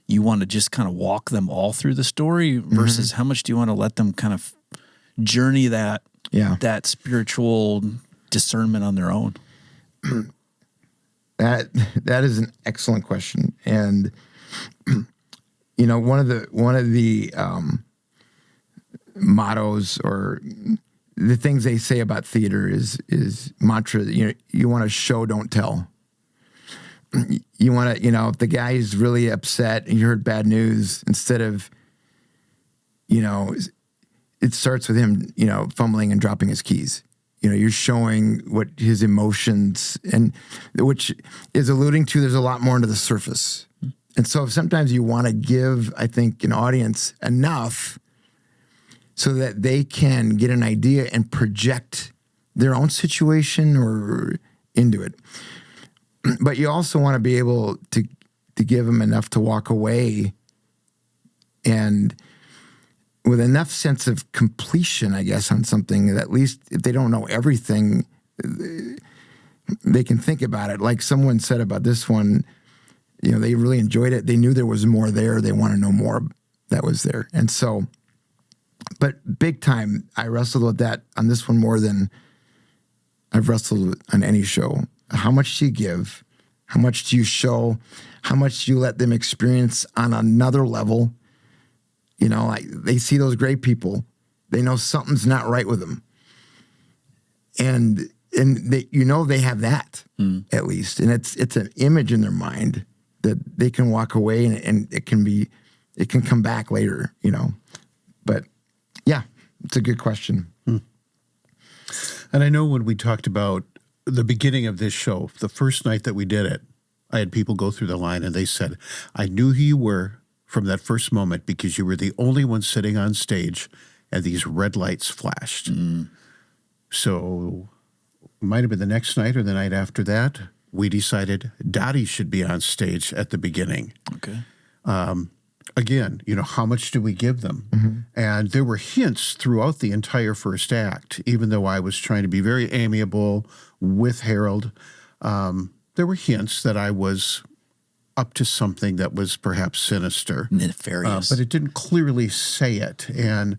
[SPEAKER 1] you want to just kind of walk them all through the story versus how much do you want to let them kind of journey that spiritual discernment on their own?
[SPEAKER 2] That is an excellent question. And one of the mottos or the things they say about theater is mantra. You want to show, don't tell. You want to, if the guy is really upset and you heard bad news, instead of, it starts with him, fumbling and dropping his keys. You're showing what his emotions, and which is alluding to there's a lot more under the surface. And so sometimes you want to give, I think, an audience enough so that they can get an idea and project their own situation or into it. But you also want to be able to give them enough to walk away and with enough sense of completion, I guess, on something that at least if they don't know everything, they can think about it. Like someone said about this one, they really enjoyed it. They knew there was more there. They want to know more that was there. And so, but big time, I wrestled with that on this one more than I've wrestled on any show. How much do you give? How much do you show? How much do you let them experience on another level? Like they see those great people, they know something's not right with them, and they, they have that at least, and it's an image in their mind that they can walk away and it can come back later, But yeah, it's a good question.
[SPEAKER 3] And I know when we talked about the beginning of this show, the first night that we did it, I had people go through the line and they said, I knew who you were from that first moment because you were the only one sitting on stage and these red lights flashed. So it might have been the next night or the night after that, we decided Dottie should be on stage at the beginning.
[SPEAKER 1] Okay.
[SPEAKER 3] Again, how much do we give them? And there were hints throughout the entire first act, even though I was trying to be very amiable with Harold. There were hints that I was up to something that was perhaps sinister.
[SPEAKER 1] Nefarious.
[SPEAKER 3] But it didn't clearly say it. And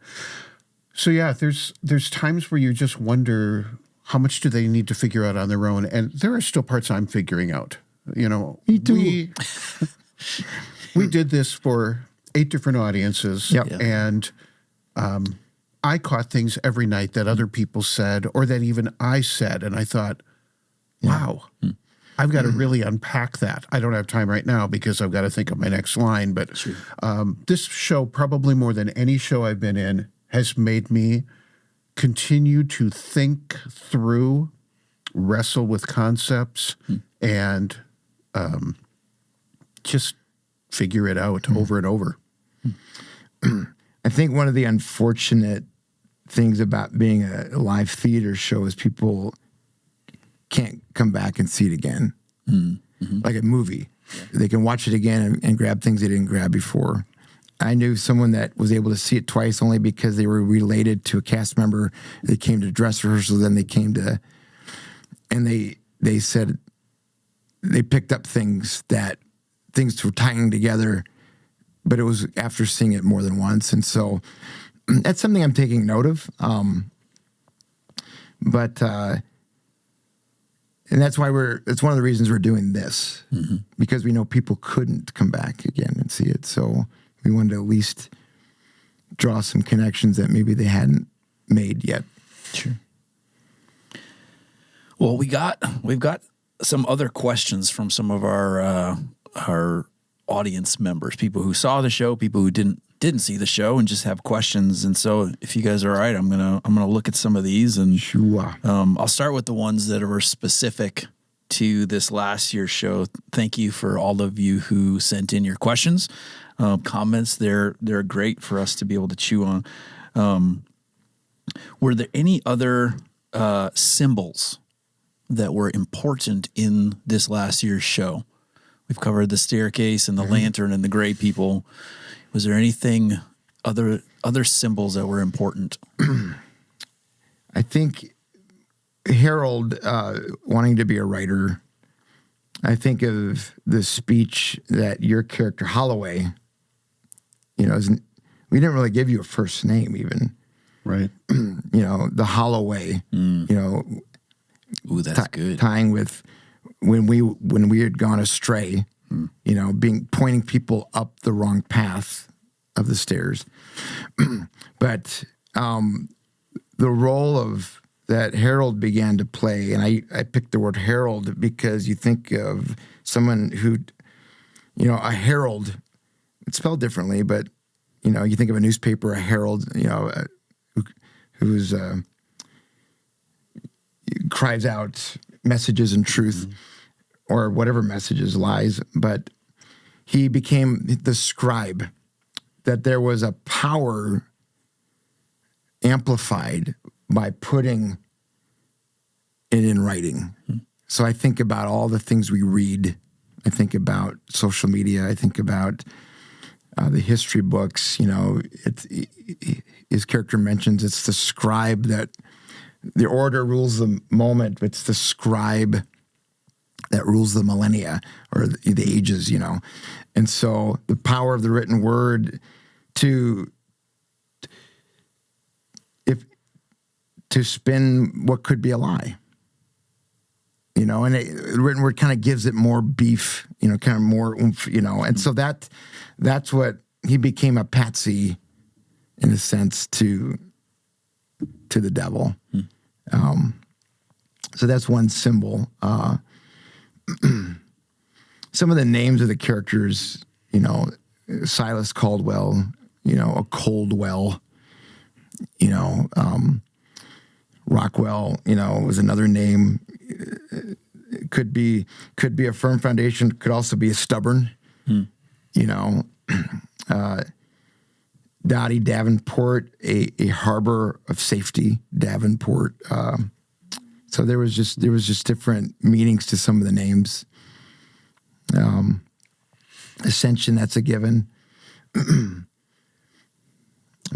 [SPEAKER 3] so, yeah, there's times where you just wonder how much do they need to figure out on their own. And there are still parts I'm figuring out.
[SPEAKER 2] Me too.
[SPEAKER 3] We did this for 8 different audiences.
[SPEAKER 2] Yep.
[SPEAKER 3] And I caught things every night that other people said or that even I said. And I thought, wow. I've got to really unpack that. I don't have time right now because I've got to think of my next line. But this show, probably more than any show I've been in, has made me continue to think through, wrestle with concepts, and just figure it out over and over.
[SPEAKER 2] I think one of the unfortunate things about being a live theater show is people can't come back and see it again. Like a movie. They can watch it again and grab things they didn't grab before. I knew someone that was able to see it twice only because they were related to a cast member. They came to dress rehearsal, then they came to, and they said they picked up things were tying together, but it was after seeing it more than once. And so that's something I'm taking note of. And that's why it's one of the reasons we're doing this, because we know people couldn't come back again and see it. So we wanted to at least draw some connections that maybe they hadn't made yet.
[SPEAKER 1] Sure. Well, we've got some other questions from some of our audience members, people who saw the show, people who didn't see the show and just have questions. And so if you guys are all right, I'm gonna look at some of these, and
[SPEAKER 2] Sure.
[SPEAKER 1] I'll start with the ones that were specific to this last year's show. Thank you for all of you who sent in your questions, comments. They're great for us to be able to chew on. Were there any other symbols that were important in this last year's show? We've covered the staircase and the lantern and the gray people. Was there anything other symbols that were important?
[SPEAKER 2] I think Harold wanting to be a writer. I think of the speech that your character Holloway we didn't really give you a first name even.
[SPEAKER 3] Right.
[SPEAKER 2] The Holloway,
[SPEAKER 1] Ooh, that's good.
[SPEAKER 2] tying with when we had gone astray, pointing people up the wrong path of the stairs. But the role of that Harold began to play, and I picked the word herald because you think of someone who, a herald, it's spelled differently, but, you think of a newspaper, a herald, who's cries out messages and truth or whatever messages, lies, but he became the scribe, that there was a power amplified by putting it in writing. So I think about all the things we read. I think about social media. I think about the history books. His character mentions it's the scribe that the order rules the moment. It's the scribe that rules the millennia or the ages, And so the power of the written word to spin what could be a lie, and the written word kind of gives it more beef, kind of more oomph, and so that's what he became a patsy in a sense to the devil. So that's one symbol. Some of the names of the characters, Silas Caldwell, a Coldwell, Rockwell, was another name. It could be a firm foundation, could also be a stubborn, Dottie Davenport, a harbor of safety, Davenport. So there was just different meanings to some of the names. Ascension, that's a given. I'm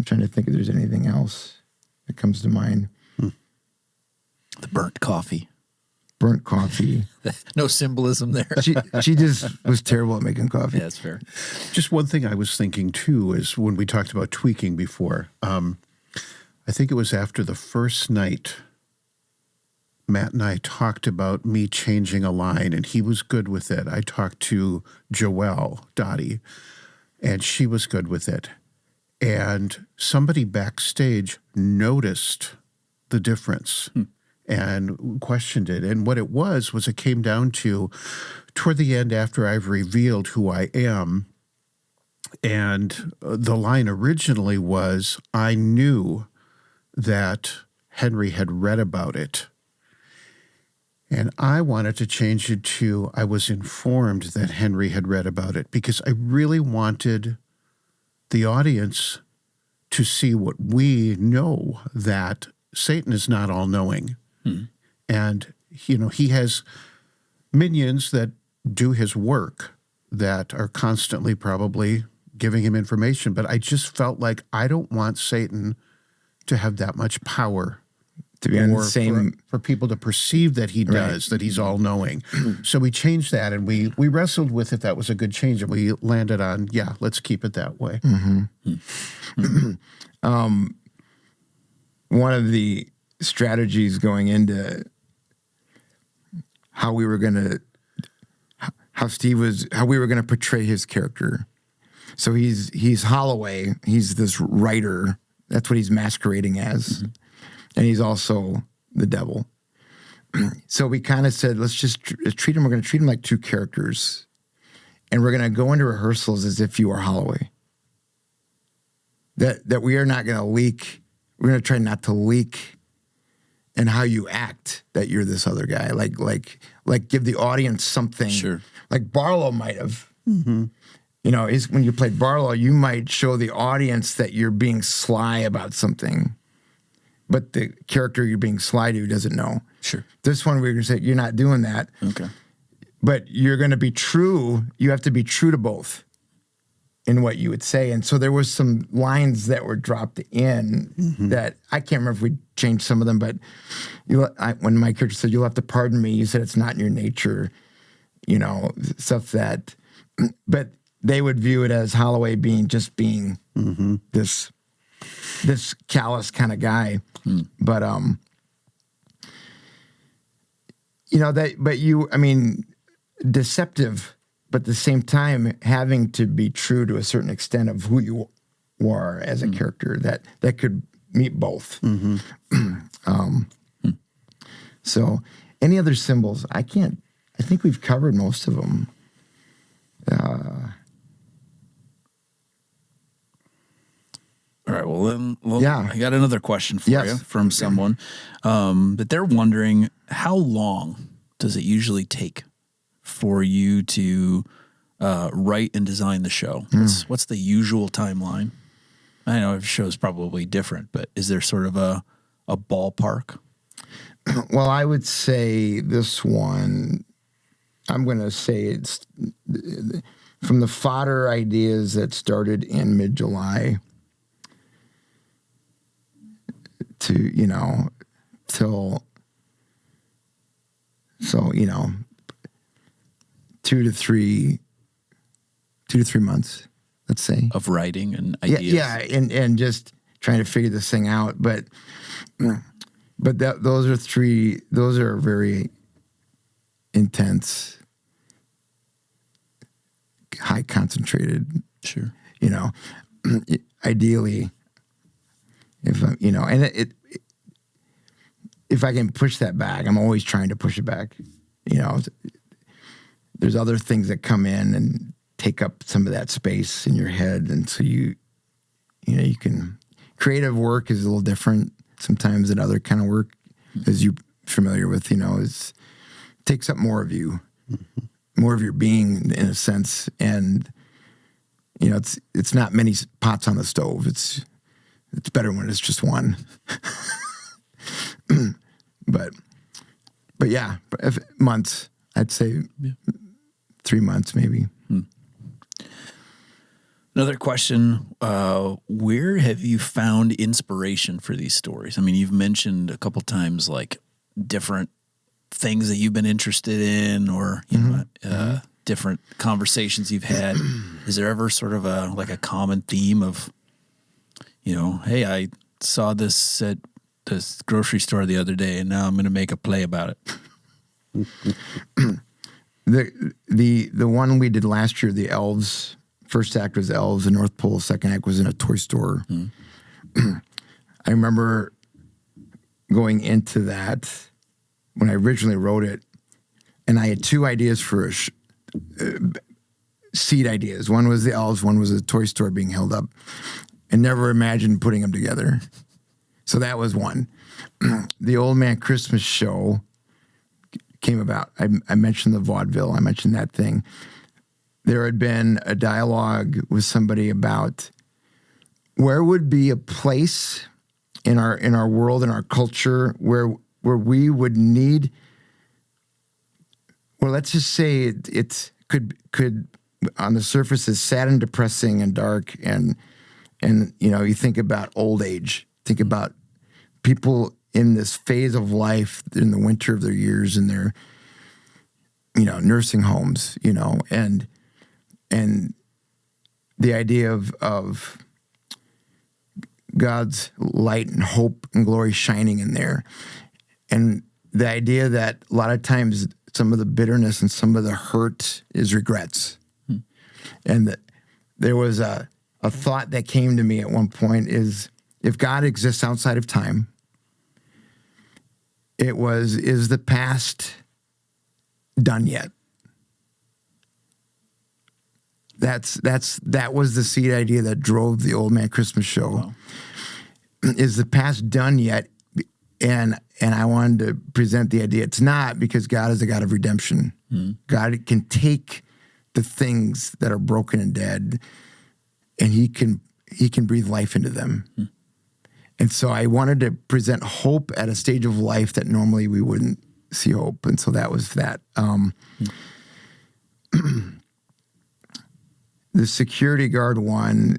[SPEAKER 2] trying to think if there's anything else that comes to mind.
[SPEAKER 1] The burnt coffee.
[SPEAKER 2] Burnt coffee.
[SPEAKER 1] No symbolism there.
[SPEAKER 2] She just was terrible at making coffee.
[SPEAKER 1] Yeah, that's fair.
[SPEAKER 3] Just one thing I was thinking too is when we talked about tweaking before, I think it was after the first night, Matt and I talked about me changing a line, and he was good with it. I talked to Joelle Dottie, and she was good with it. And somebody backstage noticed the difference and questioned it. And what it was it came down to, toward the end, after I've revealed who I am, and the line originally was, I knew that Henry had read about it. And I wanted to change it to, I was informed that Henry had read about it, because I really wanted the audience to see what we know, that Satan is not all-knowing. And, he has minions that do his work that are constantly probably giving him information. But I just felt like I don't want Satan to have that much power
[SPEAKER 2] to be on the same
[SPEAKER 3] for people to perceive that he does, that he's all-knowing. So we changed that, and we wrestled with if that was a good change, and we landed on, let's keep it that way.
[SPEAKER 2] One of the strategies going into how we were going to portray his character. So he's Holloway. He's this writer. That's what he's masquerading as. And he's also the devil. So we kind of said, let's just treat him. We're going to treat him like two characters. And we're going to go into rehearsals as if you are Holloway. That we are not going to leak. We're going to try not to leak in how you act that you're this other guy. Like give the audience something.
[SPEAKER 1] Sure.
[SPEAKER 2] Like Barlow might have. When you played Barlow, you might show the audience that you're being sly about something. But the character you're being sly to doesn't know.
[SPEAKER 1] Sure.
[SPEAKER 2] This one, we're going to say, you're not doing that.
[SPEAKER 1] Okay.
[SPEAKER 2] But you're going to be true. You have to be true to both in what you would say. And so there was some lines that were dropped in that I can't remember if we changed some of them, but when my character said, you'll have to pardon me, you said it's not in your nature, stuff that, but they would view it as Holloway being this callous kind of guy. But deceptive, but at the same time having to be true to a certain extent of who you are as a character, that could meet both. So any other symbols? I think we've covered most of them.
[SPEAKER 1] All right. Well, then,
[SPEAKER 2] Yeah.
[SPEAKER 1] I got another question for you from someone. But they're wondering, how long does it usually take for you to write and design the show? What's the usual timeline? I know every show is probably different, but is there sort of a ballpark?
[SPEAKER 2] Well, I would say this one, I'm going to say it's from the fodder ideas that started in mid-July to, till, 2 to 3 months, let's say.
[SPEAKER 1] Of writing and ideas?
[SPEAKER 2] Yeah, and just trying to figure this thing out. But those are very intense, high concentrated.
[SPEAKER 1] Sure.
[SPEAKER 2] Ideally, if I can push that back, I'm always trying to push it back. There's other things that come in and take up some of that space in your head, and so you can. Creative work is a little different sometimes than other kind of work, as you're familiar with. Takes up more of you, more of your being in a sense, and it's not many pots on the stove. It's better when it's just one. but yeah, months. I'd say 3 months maybe.
[SPEAKER 1] Another question, where have you found inspiration for these stories? I mean, you've mentioned a couple times like different things that you've been interested in, or different conversations you've had. Is there ever sort of a common theme of, hey, I saw this at this grocery store the other day and now I'm going to make a play about it?
[SPEAKER 2] The one we did last year, the elves. First act was elves, the North Pole. Second act was in a toy store. I remember going into that when I originally wrote it, and I had two ideas for seed ideas. One was the elves, one was a toy store being held up, and never imagined putting them together. So that was one. The Old Man Christmas show came about. I mentioned the vaudeville. I mentioned that thing. There had been a dialogue with somebody about where would be a place in our world, in our culture, where we would need. Well, let's just say it could on the surface is sad and depressing and dark, and you think about old age, think about people in this phase of life in the winter of their years in their nursing homes, and the idea of God's light and hope and glory shining in there. And the idea that a lot of times some of the bitterness and some of the hurt is regrets. And that there was a thought that came to me at one point is, if God exists outside of time, is the past done yet? That was the seed idea that drove the Old Man Christmas show. Wow. Is the past done yet? And I wanted to present the idea. It's not, because God is a God of redemption. God can take the things that are broken and dead, and he can breathe life into them. And so I wanted to present hope at a stage of life that normally we wouldn't see hope. And so that was that. The security guard one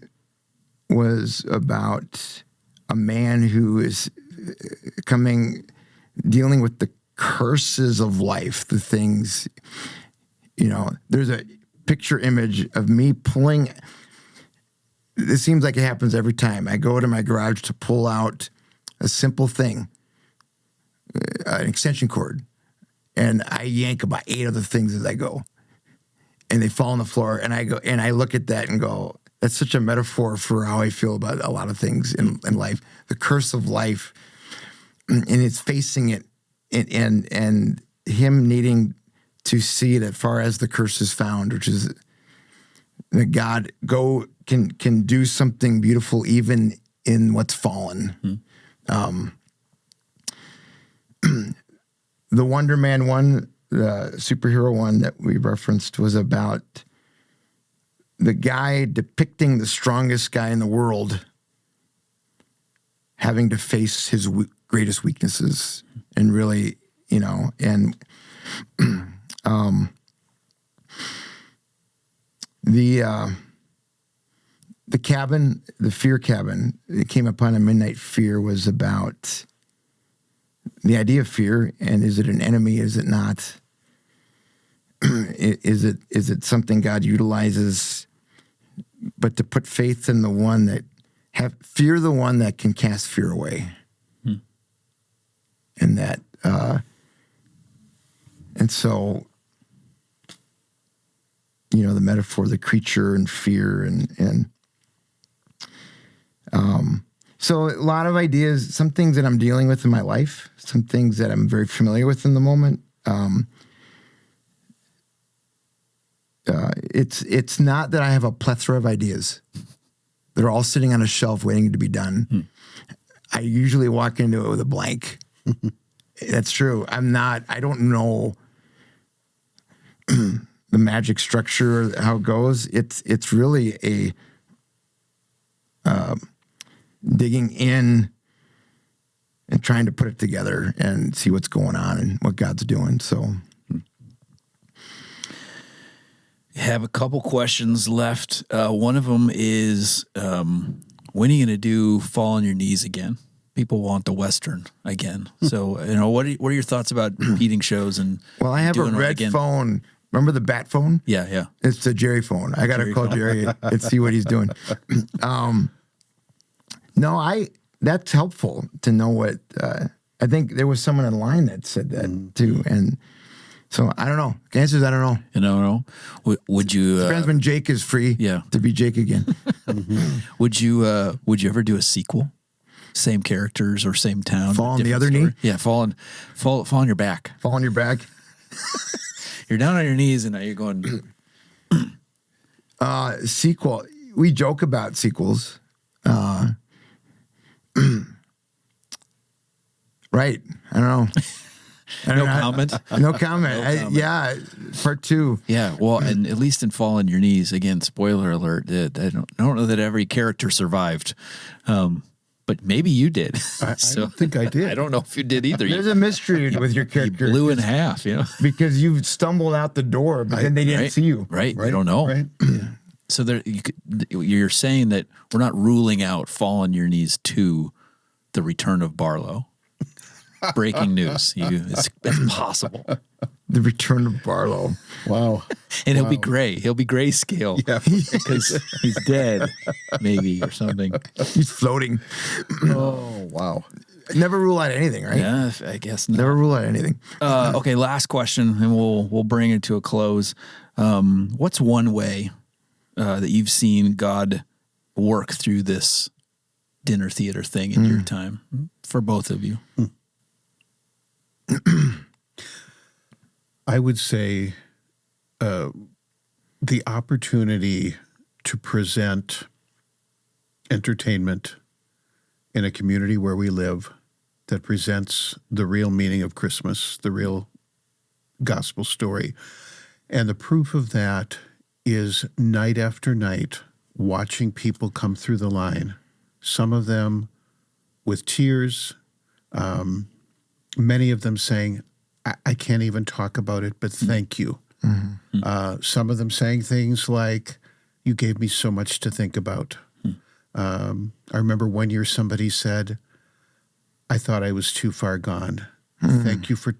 [SPEAKER 2] was about a man who is dealing with the curses of life, the things, picture image of me pulling. It seems like it happens every time. I go to my garage to pull out a simple thing, an extension cord, and I yank about 8 other things as I go, and they fall on the floor. And I go and I look at that and go, that's such a metaphor for how I feel about a lot of things in life. The curse of life, and it's facing it, and him needing to see it as far as the curse is found, which is that God can do something beautiful even in what's fallen. The Wonder Man one, the superhero one that we referenced, was about the guy depicting the strongest guy in the world having to face his greatest weaknesses, and really, and the cabin, the fear cabin, it came upon a midnight fear, was about the idea of fear, and is it an enemy? Is it not? Is it something God utilizes? But to put faith in the one that fear the one that can cast fear away, and that, and so, the metaphor, the creature and fear, and so a lot of ideas, some things that I'm dealing with in my life, some things that I'm very familiar with in the moment. It's not that I have a plethora of ideas. They're all sitting on a shelf waiting to be done. I usually walk into it with a blank. That's true. I don't know the magic structure, how it goes. It's really a digging in and trying to put it together and see what's going on and what God's doing. So
[SPEAKER 1] have a couple questions left. One of them is, when are you going to do Fall on Your Knees again? People want the Western again. So, what are your thoughts about repeating shows? And
[SPEAKER 2] well, I have a red phone. Remember the bat phone?
[SPEAKER 1] Yeah.
[SPEAKER 2] It's the Jerry phone. I got to call Jerry and see what he's doing. No, that's helpful to know what, I think there was someone online that said that too. And so I don't know. The answer is I don't know.
[SPEAKER 1] You don't know? Would you?
[SPEAKER 2] Depends when Jake is free.
[SPEAKER 1] Yeah.
[SPEAKER 2] To be Jake again.
[SPEAKER 1] Would you ever do a sequel? Same characters or same town?
[SPEAKER 2] Fall on the other knee?
[SPEAKER 1] Yeah, fall on your back.
[SPEAKER 2] Fall on your back.
[SPEAKER 1] You're down on your knees and now you're going.
[SPEAKER 2] Sequel. We joke about sequels. Right. I don't know.
[SPEAKER 1] No comment?
[SPEAKER 2] No comment. Yeah. Part 2.
[SPEAKER 1] Yeah. Well, and at least in Fall on Your Knees, again, spoiler alert, I don't know that every character survived. But maybe you did.
[SPEAKER 3] I don't think I did.
[SPEAKER 1] I don't know if you did either.
[SPEAKER 2] There's a mystery with your character.
[SPEAKER 1] You blew in half,
[SPEAKER 2] because you stumbled out the door, but then they didn't see you.
[SPEAKER 1] Right. You don't know.
[SPEAKER 3] Right.
[SPEAKER 1] So you're saying that we're not ruling out Fall on Your Knees 2, The Return of Barlow. Breaking news. It's possible.
[SPEAKER 2] The Return of Barlow.
[SPEAKER 3] Wow.
[SPEAKER 1] And he'll be gray. He'll be grayscale.
[SPEAKER 3] Yeah.
[SPEAKER 1] Because he's dead, maybe, or something.
[SPEAKER 2] He's floating.
[SPEAKER 3] Oh, wow.
[SPEAKER 2] Never rule out anything, right?
[SPEAKER 1] Yeah, I guess not.
[SPEAKER 2] Never rule out anything.
[SPEAKER 1] Okay, last question, and we'll bring it to a close. What's one way that you've seen God work through this dinner theater thing in your time, for both of you?
[SPEAKER 3] I would say the opportunity to present entertainment in a community where we live that presents the real meaning of Christmas, the real gospel story. And the proof of that is night after night, watching people come through the line, some of them with tears, many of them saying, I can't even talk about it, but thank you. Mm-hmm. Some of them saying things like, you gave me so much to think about. I remember one year somebody said, I thought I was too far gone. Thank you for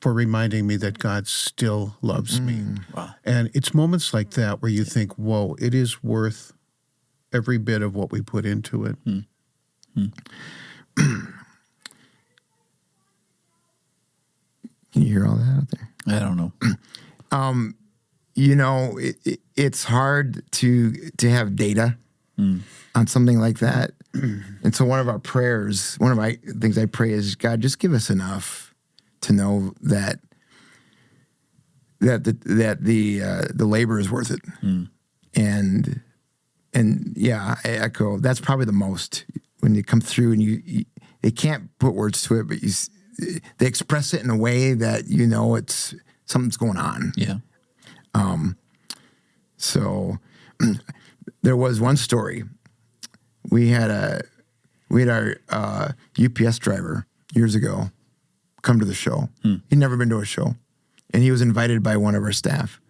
[SPEAKER 3] for reminding me that God still loves me.
[SPEAKER 1] Wow.
[SPEAKER 3] And it's moments like that where you think, whoa, it is worth every bit of what we put into it.
[SPEAKER 2] Can you hear all that out there?
[SPEAKER 1] I don't know.
[SPEAKER 2] You know, it's hard to have data on something like that. And so one of our prayers, one of my things I pray is, God, just give us enough to know that the labor is worth it. And yeah, I echo, that's probably the most when you come through and you they can't put words to it, but they express it in a way that you know it's something's going on.
[SPEAKER 1] Yeah.
[SPEAKER 2] So there was one story. We had our UPS driver years ago come to the show. He'd never been to a show, and he was invited by one of our staff.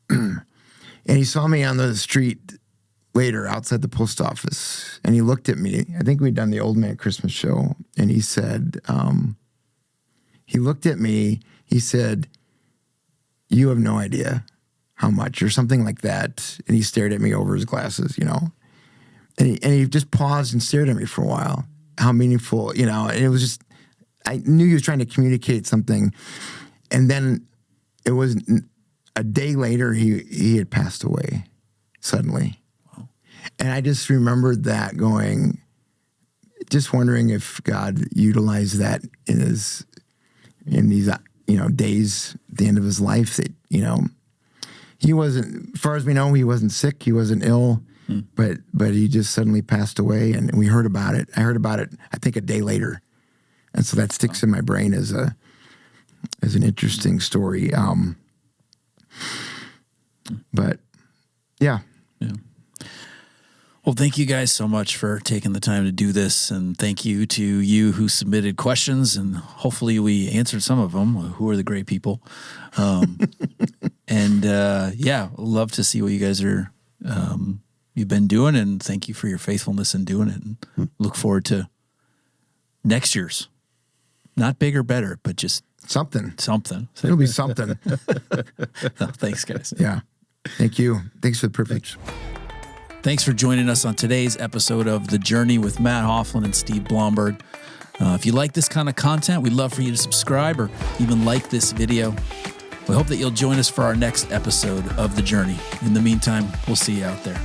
[SPEAKER 2] And he saw me on the street later outside the post office, and he looked at me. I think we'd done the Old Man Christmas show, and he said, he looked at me, he said, "You have no idea how much," or something like that. And he stared at me over his glasses, you know. And he just paused and stared at me for a while. How meaningful, you know. And it was just, I knew he was trying to communicate something. And then it was a day later, he had passed away suddenly. Wow. And I just remembered that going, just wondering if God utilized that in these, you know, days at the end of his life that, you know, he wasn't, as far as we know, he wasn't sick, he wasn't ill, but he just suddenly passed away, and we heard about it. I heard about it, I think, a day later. And so that sticks in my brain as an interesting story. But yeah.
[SPEAKER 1] Yeah. Well, thank you guys so much for taking the time to do this, and thank you to you who submitted questions, and hopefully we answered some of them. Who are the great people? And yeah, love to see what you guys are you've been doing, and thank you for your faithfulness in doing it. And look forward to next year's, not bigger, better, but just
[SPEAKER 2] Something.
[SPEAKER 1] It'll
[SPEAKER 2] be something.
[SPEAKER 1] Thanks, guys.
[SPEAKER 2] Yeah. Thank you. Thanks for the privilege.
[SPEAKER 1] Thanks for joining us on today's episode of The Journey with Matt Hofflin and Steve Blomberg. If you like this kind of content, we'd love for you to subscribe or even like this video. We hope that you'll join us for our next episode of The Journey. In the meantime, we'll see you out there.